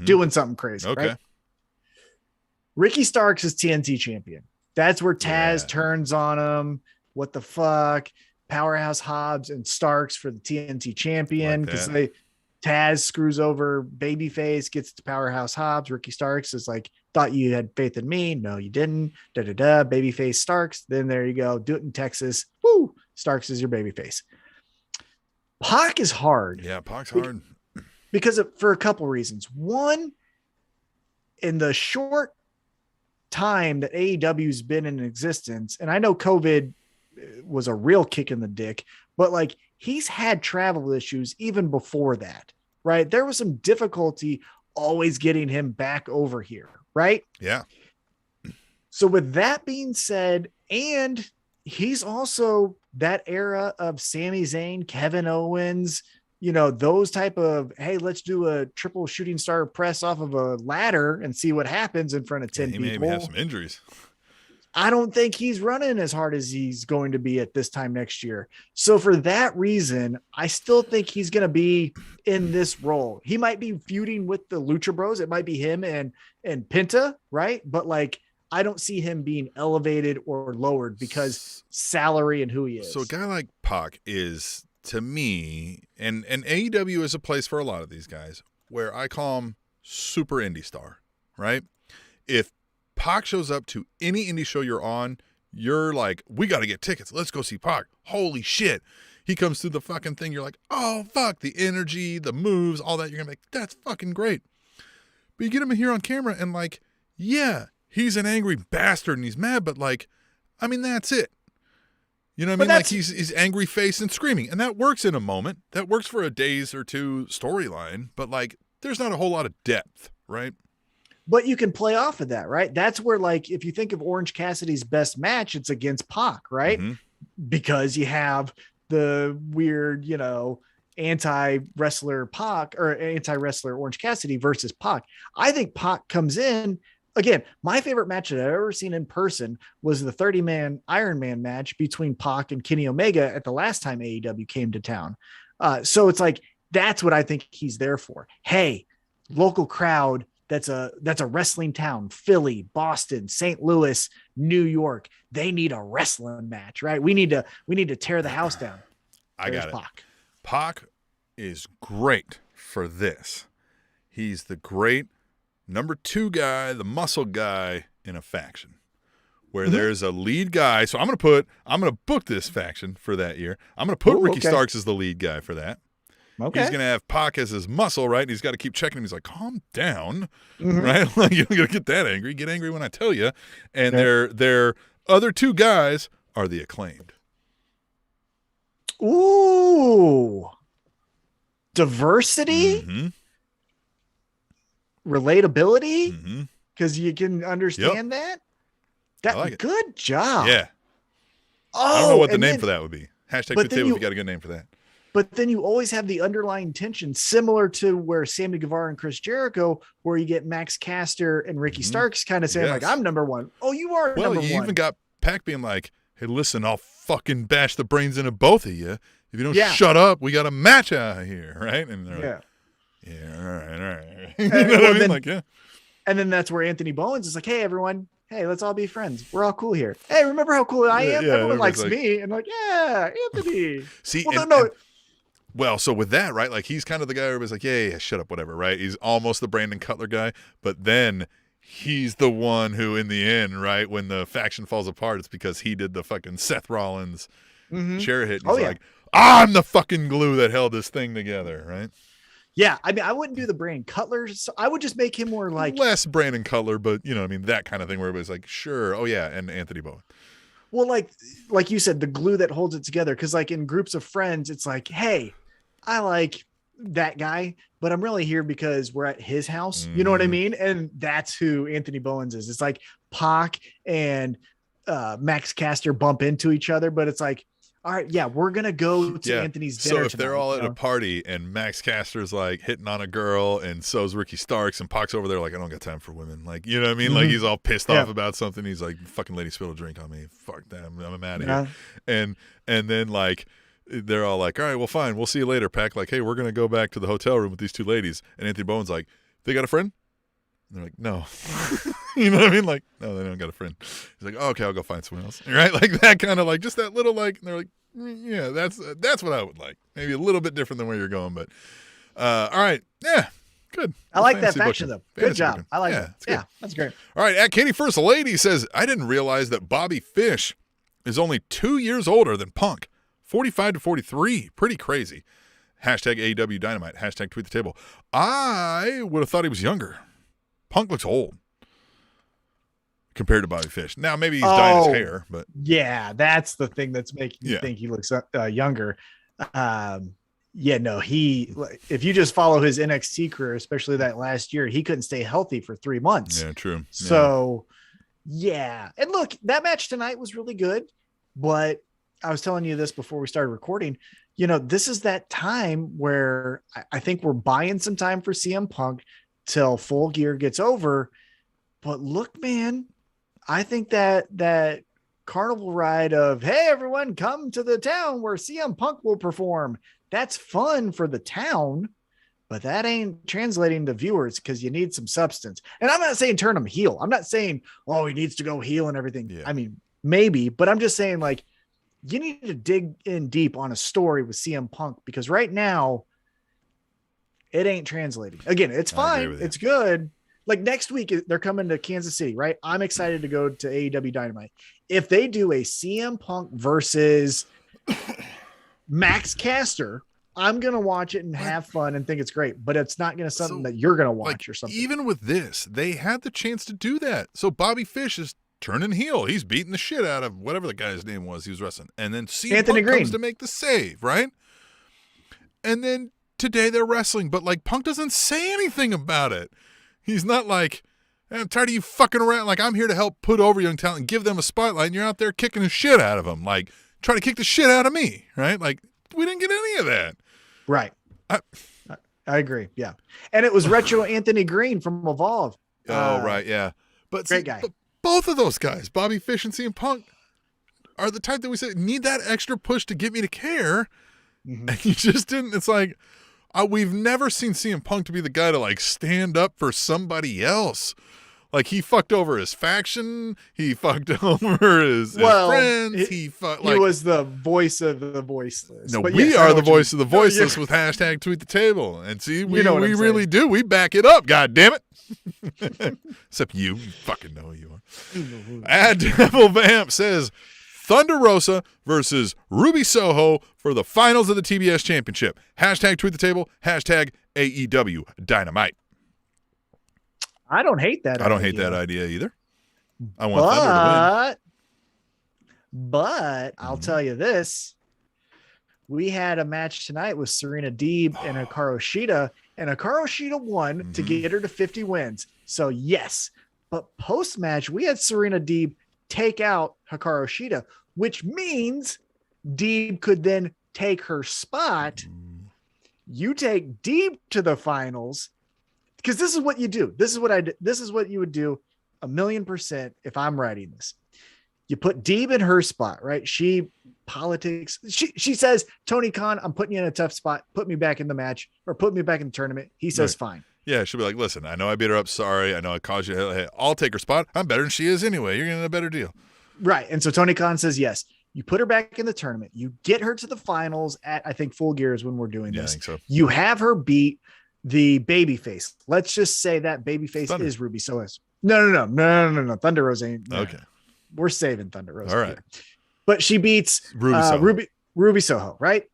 doing something crazy. Okay. Right? Ricky Starks is TNT champion. That's where Taz turns on him. What the fuck? Powerhouse Hobbs and Starks for the TNT champion because Taz screws over Babyface, gets to Powerhouse Hobbs. Ricky Starks is like, thought you had faith in me. No, you didn't. Babyface Starks. Then there you go. Do it in Texas. Woo! Starks is your babyface. Pac is hard. Yeah, Pac's hard. Because for a couple reasons. One, in the short time that AEW's been in existence, and I know COVID was a real kick in the dick, but like he's had travel issues even before that, right? There was some difficulty always getting him back over here, right? Yeah. So with that being said, and he's also that era of Sami Zayn, Kevin Owens, those type of, hey, let's do a triple shooting star press off of a ladder and see what happens in front of 10 people. He maybe have some injuries. I don't think he's running as hard as he's going to be at this time next year. So for that reason, I still think he's going to be in this role. He might be feuding with the Lucha Bros. It might be him and Penta, right? But like, I don't see him being elevated or lowered because salary and who he is. So a guy like Pac is, to me, and AEW is a place for a lot of these guys where I call him super indie star, right? If Pac shows up to any indie show you're on, you're like, we got to get tickets. Let's go see Pac. Holy shit. He comes through the fucking thing. You're like, oh, fuck. The energy, the moves, all that. You're going to be like, that's fucking great. But you get him here on camera and like, yeah, he's an angry bastard and he's mad, but like, I mean, that's it. You know what I mean? Like he's angry faced and screaming. And that works in a moment. That works for a days or two storyline. But like, there's not a whole lot of depth, right? But you can play off of that, right? That's where, like, if you think of Orange Cassidy's best match, it's against Pac, right? Mm-hmm. Because you have the weird, you know, anti-wrestler Pac or anti-wrestler Orange Cassidy versus Pac. I think Pac comes in. Again, my favorite match that I've ever seen in person was the 30-man Iron Man match between Pac and Kenny Omega at the last time AEW came to town. So it's like, that's what I think he's there for. Hey, local crowd, that's a wrestling town, Philly, Boston, St. Louis, New York. They need a wrestling match, right? We need to tear the house down. There's Pac. Pac is great for this. He's the great number 2 guy, the muscle guy in a faction where there's a lead guy. So I'm going to book this faction for that year. I'm going to put Ricky Starks as the lead guy for that. Okay. He's going to have Pac as his muscle, right? And he's got to keep checking him. He's like, calm down, right? Like, you're going to get that angry. Get angry when I tell you. And their other 2 guys are the Acclaimed. Ooh. Diversity? Relatability, because you can understand that. That like good job. Yeah. I don't know what the name for that would be. Hashtag the table if you got a good name for that. But then you always have the underlying tension, similar to where Sammy Guevara and Chris Jericho, where you get Max Caster and Ricky Starks kind of saying like, I'm number 1. Oh, you are number 1. Well, you even got Pac being like, hey, listen, I'll fucking bash the brains into both of you. If you don't shut up, we got a match out here, right? And they're like, yeah, all right. You know what I mean? Like, yeah. And then that's where Anthony Bowens is like, hey, everyone, hey, let's all be friends. We're all cool here. Hey, remember how cool I am? Everyone likes me. And like, yeah, Anthony. See, well, well, so with that, right, like he's kind of the guy who was like, yeah, shut up, whatever, right? He's almost the Brandon Cutler guy, but then he's the one who, in the end, right, when the faction falls apart, it's because he did the fucking Seth Rollins chair hit. And he's like, I'm the fucking glue that held this thing together, right? Yeah, I mean, I wouldn't do the Brandon Cutler. So I would just make him more like less Brandon Cutler, but you know, I mean, that kind of thing where everybody's like, sure, oh yeah, and Anthony Bowen. Well, like you said, the glue that holds it together. Because like in groups of friends, it's like, hey, I like that guy, but I'm really here because we're at his house. You know what I mean? And that's who Anthony Bowens is. It's like Pac and Max Caster bump into each other, but it's like, all right, yeah, we're gonna go to Anthony's dinner. So if they're all at a party and Max Caster's like hitting on a girl, and so's Ricky Starks, and Pac's over there like, I don't got time for women, like, you know what I mean? Like he's all pissed off about something. He's like, fucking lady spilled a drink on me. Fuck that, I'm out of here. And then like they're all like, all right, well fine, we'll see you later, Pac. Like, hey, we're gonna go back to the hotel room with these 2 ladies. And Anthony Bowen's like, they got a friend? And they're like, no. You know what I mean? Like, no, they don't got a friend. He's like, oh, okay, I'll go find someone else. Right? Like that kind of like, just that little like, and they're like, yeah, that's what I would like. Maybe a little bit different than where you're going, but all right. Yeah, good. I like that faction though. Good job. I like it. Yeah, that's great. All right. At Katie First Lady says, I didn't realize that Bobby Fish is only 2 years older than Punk. 45 to 43. Pretty crazy. Hashtag AEW Dynamite. Hashtag tweet the table. I would have thought he was younger. Punk looks old compared to Bobby Fish. Now, maybe he's dying his hair, but yeah, that's the thing that's making you think he looks younger. If you just follow his NXT career, especially that last year, he couldn't stay healthy for 3 months. Yeah, true. So, yeah. And look, that match tonight was really good, but I was telling you this before we started recording. You know, this is that time where I think we're buying some time for CM Punk till Full Gear gets over. But look, man, I think that carnival ride of, hey, everyone, come to the town where CM Punk will perform. That's fun for the town, but that ain't translating to viewers because you need some substance. And I'm not saying turn him heel. I'm not saying, oh, he needs to go heel and everything. Yeah. I mean, maybe, but I'm just saying, like, you need to dig in deep on a story with CM Punk because right now it ain't translating. Again, it's fine. It's good. Like next week, they're coming to Kansas City, right? I'm excited to go to AEW Dynamite. if they do a CM Punk versus Max Caster, I'm going to watch it and have fun and think it's great, but it's not going to something that you're going to watch or something. Even with this, they had the chance to do that. So Bobby Fish is turning heel. He's beating the shit out of whatever the guy's name was he was wrestling. And then CM Punk comes to make the save, right? And then today they're wrestling, but like Punk doesn't say anything about it. He's not like, I'm tired of you fucking around. Like, I'm here to help put over young talent and give them a spotlight, and you're out there kicking the shit out of them. Like, try to kick the shit out of me, right? Like, we didn't get any of that. Right. I agree. Yeah. And it was Retro Anthony Green from Evolve. Oh, right. Yeah. But great guy. But both of those guys, Bobby Fish and CM Punk, are the type that we say need that extra push to get me to care. Mm-hmm. And you just didn't. It's like, we've never seen CM Punk to be the guy to like stand up for somebody else. Like, he fucked over his faction. He fucked over his friends. He was the voice of the voiceless. No, we are the voice of the voiceless with hashtag tweet the table. And see, we really do. We back it up, God damn it. Except you fucking know who you are. Devil Vamp says Thunder Rosa versus Ruby Soho for the finals of the TBS Championship. Hashtag tweet the table. Hashtag AEW Dynamite. I don't hate that. I don't hate that idea either. I want Thunder to win. But I'll tell you this. We had a match tonight with Serena Deeb and Hikaru Shida, and Hikaru Shida won to get her to 50 wins. So yes, but post-match, we had Serena Deeb take out Hikaru Shida, which means Deeb could then take her spot. You take Deeb to the finals. Because this is what you do. This is what you would do 1,000,000% if I'm writing this. You put Deeb in her spot, right? She says, Tony Khan, I'm putting you in a tough spot. Put me back in the match or put me back in the tournament. He says, fine. Yeah, she'll be like, listen, I know I beat her up. Sorry. I know I caused you. Hey, I'll take her spot. I'm better than she is anyway. You're getting a better deal. Right. And so Tony Khan says, yes. You put her back in the tournament. You get her to the finals at, I think, Full Gear is when we're doing this. I think so. You have her beat the babyface. Let's just say that babyface is Ruby Soho. No. Thunder Rosa ain't. Okay. We're saving Thunder Rosa. All right. Here. But she beats Ruby Soho, right?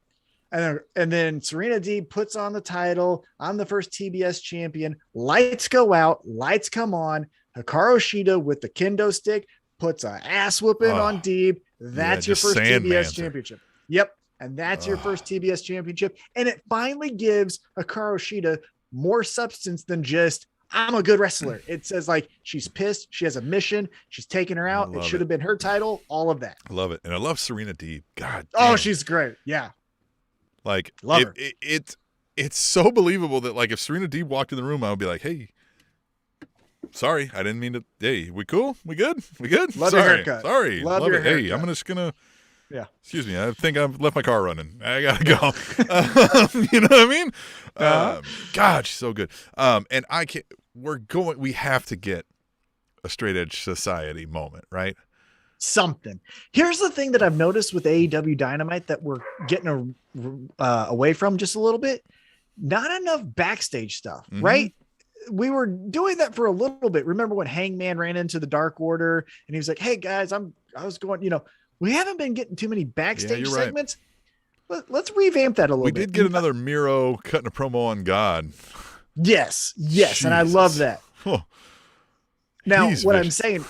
And then Serena Deeb puts on the title. I'm the first TBS champion. Lights go out. Lights come on. Hikaru Shida with the kendo stick puts an ass whooping on Deeb. That's your first TBS championship. Yep. And that's your first TBS championship. And it finally gives Hikaru Shida more substance than just, I'm a good wrestler. It says like, she's pissed. She has a mission. She's taking her out. It should have been her title. All of that. I love it. And I love Serena Deeb. God. Oh, damn. she's great. Yeah. Like, it's so believable that like if Serena Deeb walked in the room, I would be like, hey, sorry. I didn't mean to. Hey, we cool? We good? We good? Love your haircut. Sorry. Love your haircut. Hey, I'm just going to. Yeah. Excuse me. I think I've left my car running. I gotta go. You know what I mean? God, she's so good. And I can't. We have to get a Straight Edge Society moment, right? Something. Here's the thing that I've noticed with AEW Dynamite that we're getting away from just a little bit. Not enough backstage stuff, right? We were doing that for a little bit. Remember when Hangman ran into the Dark Order and he was like, "Hey guys, I was going, we haven't been getting too many backstage segments. Right. Let's revamp that a little bit. We did get another Miro cutting a promo on God. Yes. Jesus. And I love that. Oh, now, I'm saying,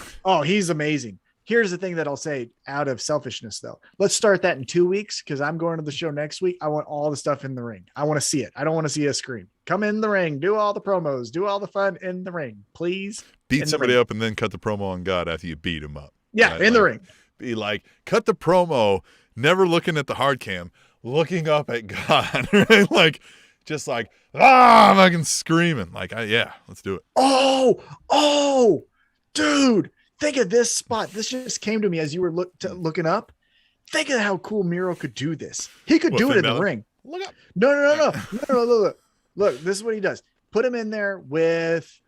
he's amazing. Here's the thing that I'll say out of selfishness, though. Let's start that in 2 weeks because I'm going to the show next week. I want all the stuff in the ring. I want to see it. I don't want to see a screen. Come in the ring. Do all the promos. Do all the fun in the ring, please. Beat somebody up and then cut the promo on God after you beat him up. Yeah, right? In the ring. Be like, cut the promo, never looking at the hard cam, looking up at God, right? Like, just like, fucking screaming. Like, let's do it. Oh, dude, think of this spot. This just came to me as you were looking up. Think of how cool Miro could do this. He could do it in the ring. Look up. No. Look, this is what he does. Put him in there with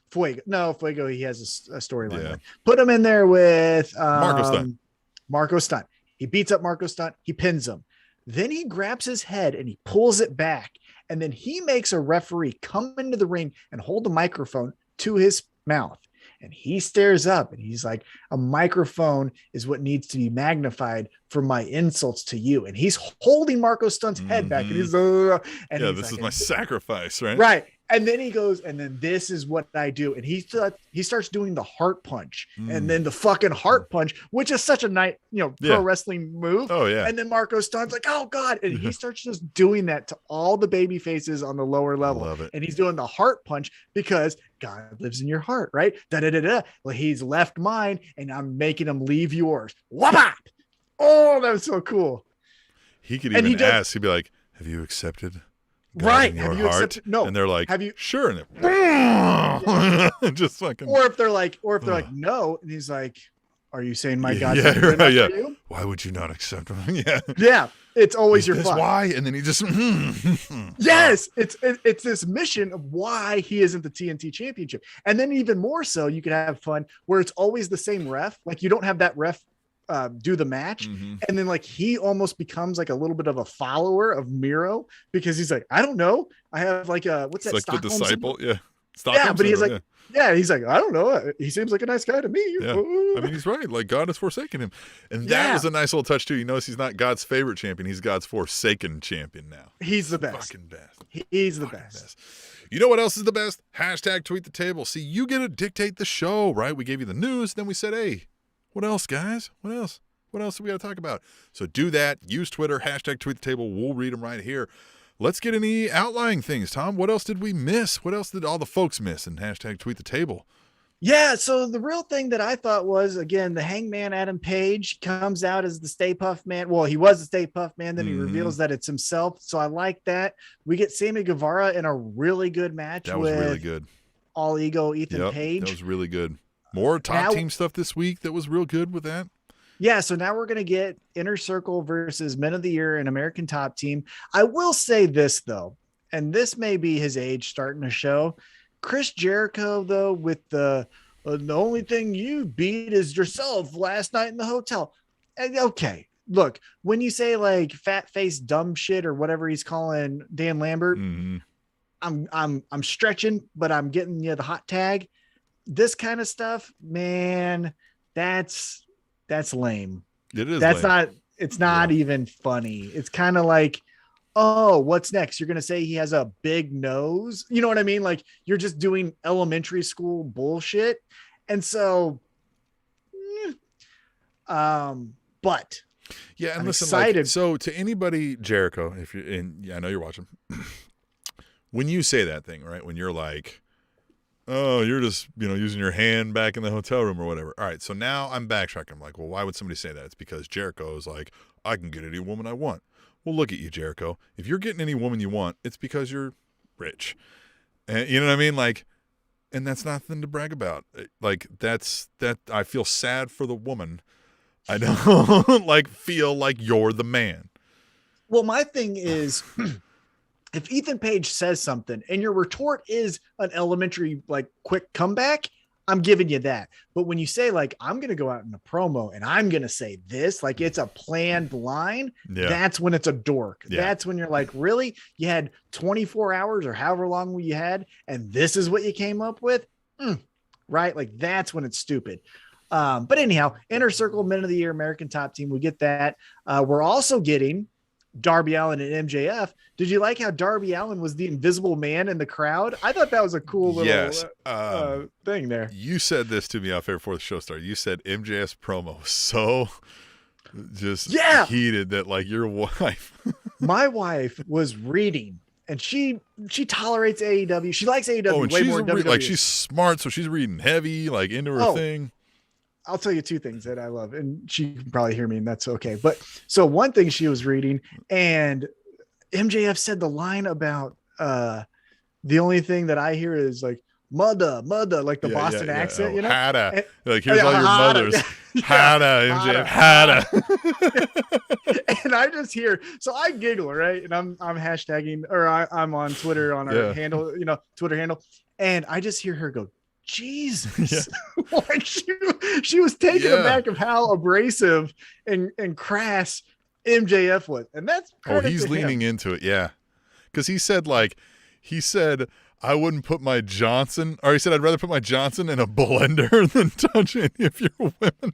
Fuego. No, Fuego, he has a storyline. Yeah. Put him in there with Marco Stunt. He beats up Marco Stunt. He pins him. Then he grabs his head and he pulls it back. And then he makes a referee come into the ring and hold the microphone to his mouth. And he stares up and he's like, a microphone is what needs to be magnified for my insults to you. And he's holding Marco Stunt's head back and he's this like, is my sacrifice, right? Right. And then he goes, and then this is what I do. And he starts doing the heart punch and then the fucking heart punch, which is such a nice, pro wrestling move. Oh, yeah. And then Marco Stunt's like, oh, God. And he starts just doing that to all the baby faces on the lower level. Love it. And he's doing the heart punch because God lives in your heart, right? Da-da-da-da. Well, he's left mine and I'm making him leave yours. Wabop! Oh, that was so cool. He could even ask, he'd be like, have you accepted God right? in your have you heart? accepted? No. And they're like, have you? Sure. And they're just fucking. Or if they're like, no, and he's like, are you saying my God? Yeah. Why would you not accept him? Yeah. It's always your fault. Why? And then he just. Yes, it's this mission of why he isn't the TNT championship, and then even more so, you can have fun where it's always the same ref. Like you don't have that ref do the match, and then like he almost becomes like a little bit of a follower of Miro because he's like, I don't know, I have like what's that? Like Stockholm the disciple, syndrome? Stockholm but he's syndrome, like. Yeah, he's like, I don't know. He seems like a nice guy to me. Yeah. I mean, he's right. Like, God has forsaken him. And that was a nice little touch, too. You notice he's not God's favorite champion. He's God's forsaken champion now. He's the best. Fucking best. He's the best. You know what else is the best? Hashtag tweet the table. See, you get to dictate the show, right? We gave you the news. Then we said, hey, what else, guys? What else? What else do we got to talk about? So do that. Use Twitter. Hashtag tweet the table. We'll read them right here. Let's get any outlying things, Tom. What else did we miss? What else did all the folks miss in hashtag tweet the table? Yeah, so the real thing that I thought was, again, the Hangman Adam Page comes out as the Stay Puft Man. Well, he was the Stay Puft Man, then he reveals that it's himself. So I like that. We get Sammy Guevara in a really good match. That was really good. All Ego Ethan Page. That was really good. More top team stuff this week that was real good with that. Yeah, so now we're going to get Inner Circle versus Men of the Year and American Top Team. I will say this, though, and this may be his age starting to show. Chris Jericho, though, with the only thing you beat is yourself last night in the hotel. And, okay, look, when you say like fat face dumb shit or whatever he's calling Dan Lambert, I'm stretching, but I'm getting you the hot tag. This kind of stuff, man, that's lame. It is. That's lame. It's not even funny. It's kind of like, oh, what's next? You're going to say he has a big nose. You know what I mean? Like you're just doing elementary school bullshit. And so, but yeah. And I'm listen, excited. So to anybody, Jericho, if you're in, I know you're watching, when you say that thing, right? When you're like, oh, you're just, using your hand back in the hotel room or whatever. All right. So now I'm backtracking. I'm like, well, why would somebody say that? It's because Jericho is like, I can get any woman I want. Well, look at you, Jericho. If you're getting any woman you want, it's because you're rich. And you know what I mean? Like, and that's nothing to brag about. Like that I feel sad for the woman. I don't like feel like you're the man. Well, my thing is, if Ethan Page says something and your retort is an elementary, like quick comeback, I'm giving you that. But when you say like, I'm going to go out in a promo and I'm going to say this, like it's a planned line. That's when it's a dork. That's when you're like, really? You had 24 hours or however long you had, and this is what you came up with. Right. Like that's when it's stupid. But anyhow, Inner Circle, Men of the Year, American Top Team. We get that. We're also getting Darby Allin and MJF. Did you like how Darby Allin was the invisible man in the crowd? I thought that was a cool little thing there. You said this to me off air before the show started. You said MJF's promo was so just heated that like your wife. My wife was reading and she tolerates AEW. She likes AEW way more than WWE. Like she's smart, so she's reading heavy, like into her thing. I'll tell you two things that I love, and she can probably hear me, and that's okay. But so one thing she was reading, and MJF said the line about the only thing that I hear is like mother, like the Boston accent, you know? Hada. Like here's all your mothers. Hada, MJF, Hada. And I just hear, so I giggle, right? And I'm hashtagging, or I'm on Twitter on our handle, Twitter handle, and I just hear her go, Jesus. Like she was taken aback of how abrasive and crass MJF was. And that's he's leaning into it. Yeah. Cause he said I wouldn't put my Johnson, or he said, I'd rather put my Johnson in a blender than touch any of your women.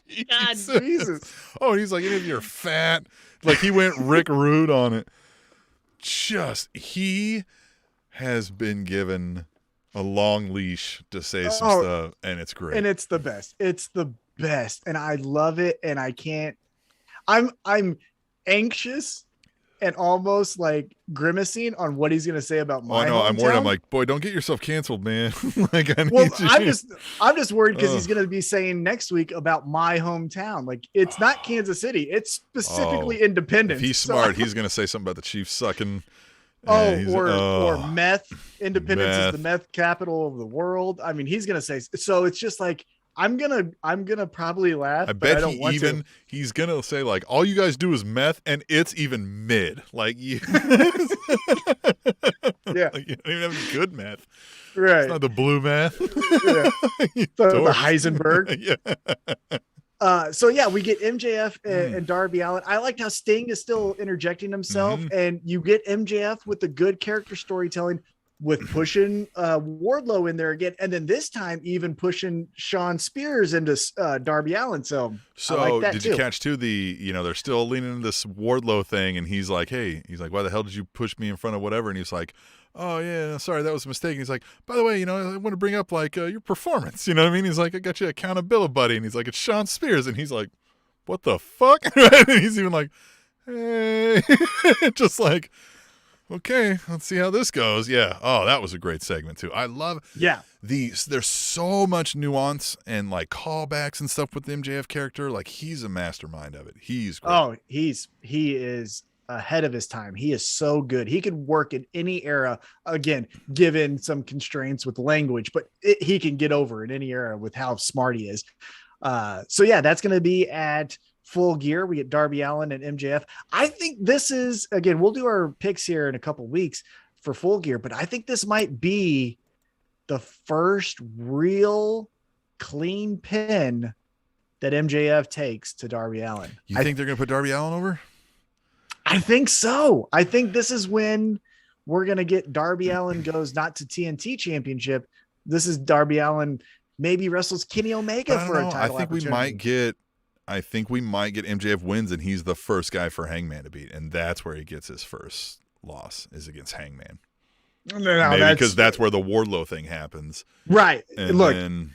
Jesus. Oh, and he's like, any of your fat. Like, he went Rick Rude on it. He has been given a long leash to say some stuff, and it's great. And it's the best. It's the best. And I love it. And I'm anxious and almost like grimacing on what he's going to say about my hometown. I'm worried. I'm like, boy, don't get yourself canceled, man. Like, I'm just worried because he's going to be saying next week about my hometown. Like, it's not Kansas City. It's specifically Independence. If he's smart, he's going to say something about the Chiefs sucking. Or meth. Independence is the meth capital of the world. I mean, he's going to say, so it's just like, I'm gonna probably laugh. I bet he's gonna say like, all you guys do is meth, and it's even mid. Like, you, yeah, like, you don't even have good meth, right? It's not the blue meth, the Heisenberg. Yeah. So yeah, we get MJF and Darby Allin. I liked how Sting is still interjecting himself, and you get MJF with the good character storytelling, with pushing Wardlow in there again, and then this time even pushing Sean Spears into Darby Allin. So I like that you catch too they're still leaning into this Wardlow thing, and he's like, why the hell did you push me in front of whatever? And he's like, oh yeah, sorry, that was a mistake. And he's like, by the way, I want to bring up like your performance. You know what I mean? He's like, I got you accountability buddy, and he's like, it's Sean Spears, and he's like, what the fuck? And he's even like, hey, just like, okay, let's see how this goes. Yeah. Oh, that was a great segment too. I love there's so much nuance and like callbacks and stuff with the MJF character. Like, he's a mastermind of it. He's great. Oh, he is ahead of his time. He is so good. He could work in any era, again, given some constraints with language, but he can get over in any era with how smart he is. So yeah, that's going to be at Full Gear. We get Darby Allin and MJF. I think this is, again, we'll do our picks here in a couple weeks for Full Gear, but I think this might be the first real clean pin that MJF takes to Darby Allin. You think they're going to put Darby Allin over? I think so. I think this is when we're going to get Darby Allin goes not to TNT Championship. This is Darby Allin maybe wrestles Kenny Omega for a title. I think we might get MJF wins, and he's the first guy for Hangman to beat, and that's where he gets his first loss, is against Hangman. No, maybe because that's where the Wardlow thing happens, right? And look, then,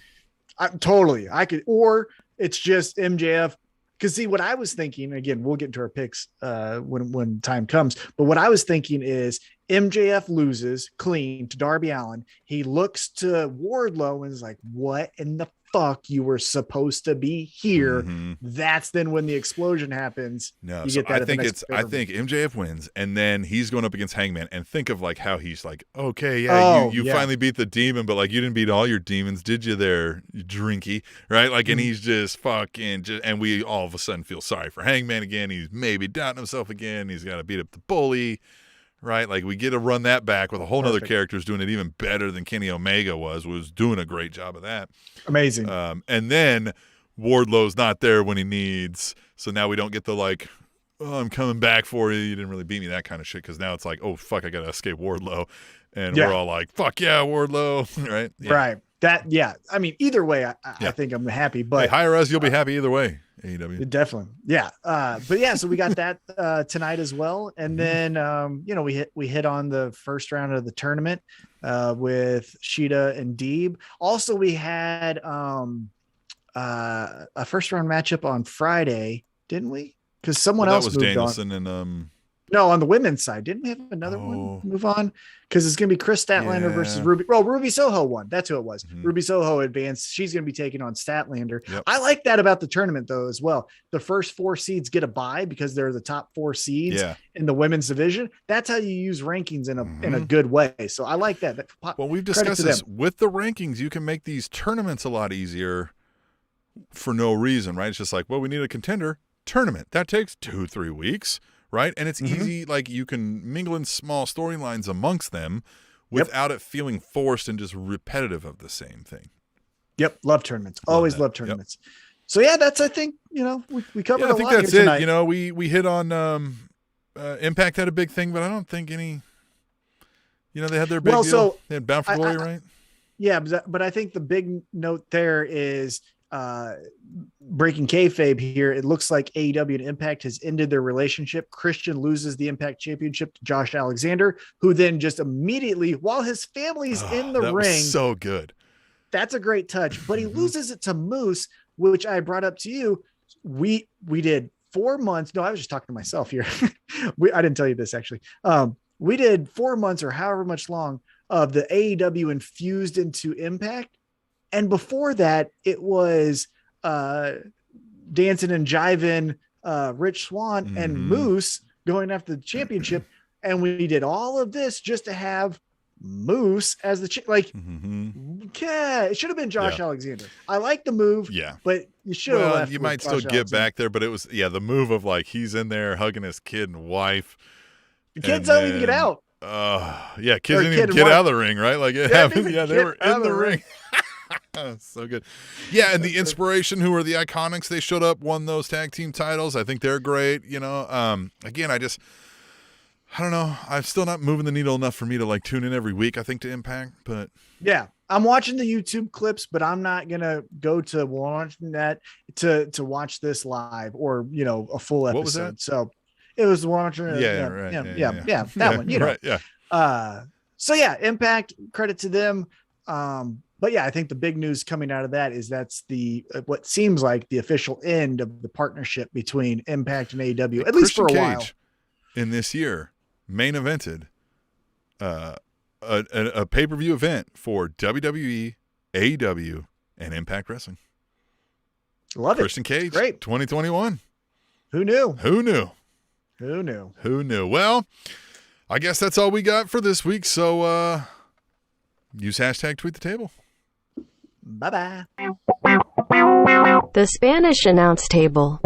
I could, or it's just MJF. Because see, what I was thinking, again, we'll get into our picks when time comes. But what I was thinking is MJF loses clean to Darby Allin. He looks to Wardlow and is like, "What in the fuck? You were supposed to be here." Mm-hmm. That's then when the explosion happens. No, so I think MJF wins, and then he's going up against Hangman. And think of like how he's like, okay, yeah, you finally beat the demon, but like you didn't beat all your demons, did you? There, you drinky, right? Like, and he's just fucking, and we all of a sudden feel sorry for Hangman again. He's maybe doubting himself again. He's got to beat up the bully. Right, like we get to run that back with a whole other character's doing it even better than Kenny Omega was doing a great job of that. Amazing. And then Wardlow's not there when he needs, so now we don't get the like, oh, I'm coming back for you. You didn't really beat me, that kind of shit. Because now it's like, oh fuck, I gotta escape Wardlow, and we're all like, fuck yeah, Wardlow, right? Yeah. Right. That I mean, either way, I think I'm happy. But hire us, you'll be happy either way. AEW. Definitely. Yeah. But yeah, so we got that tonight as well. And then we hit on the first round of the tournament with Sheeta and Deeb. Also, we had a first round matchup on Friday, didn't we? Because someone else was moved Danielson on. And no, on the women's side, didn't we have another one move on? Because it's going to be Chris Statlander versus Ruby. Well, Ruby Soho won. That's who it was. Mm-hmm. Ruby Soho advanced. She's going to be taking on Statlander. Yep. I like that about the tournament, though, as well. The first 4 seeds get a bye because they're the top 4 seeds in the women's division. That's how you use rankings in a good way. So I like that. Well, we've discussed this. With the rankings, you can make these tournaments a lot easier for no reason, right? It's just like, well, we need a contender tournament. That takes 2-3 weeks. Right. And it's easy. Like, you can mingle in small storylines amongst them without it feeling forced and just repetitive of the same thing. Yep. Love tournaments. Always love tournaments. Yep. So yeah, that's, I think, we covered a lot. I think that's it. Tonight. We hit on Impact had a big thing, but I don't think You know, they had their big deal. So they had Bound for Glory, right? Yeah, but I think the big note there is breaking kayfabe here. It looks like AEW and Impact has ended their relationship. Christian loses the Impact Championship to Josh Alexander, who then just immediately, while his family's in the that ring, was so good. That's a great touch. But he loses it to Moose, which I brought up to you. We did 4 months. No, I was just talking to myself here. I didn't tell you this actually. We did 4 months or however much long of the AEW infused into Impact. And before that, it was dancing and jiving Rich Swann and Moose going after the championship. And we did all of this just to have Moose as the it should have been Josh Alexander. I like the move, but you should have left. You might still get back there, but it was the move of like he's in there hugging his kid and wife. The kids don't even get out. Kids didn't even get out of the ring, right? Like it happened. Yeah, they were in the ring. So good. Yeah, and the Inspiration, who are the Iconics, they showed up, won those tag team titles. I think they're great. You know, again, I don't know. I'm still not moving the needle enough for me to like tune in every week, I think, to Impact. But yeah, I'm watching the YouTube clips, but I'm not gonna go to watching that to watch this live or a full episode. What was that? So it was watching. That one. You know. Right, yeah. So yeah, Impact. Credit to them. But yeah, I think the big news coming out of that is that's what seems like the official end of the partnership between Impact and AEW, at least for a while. In this year, main evented a pay-per-view event for WWE, AEW, and Impact Wrestling. Love it. Christian Cage, great. 2021. Who knew? Well, I guess that's all we got for this week. So use hashtag tweet the table. Bye-bye. The Spanish announce table.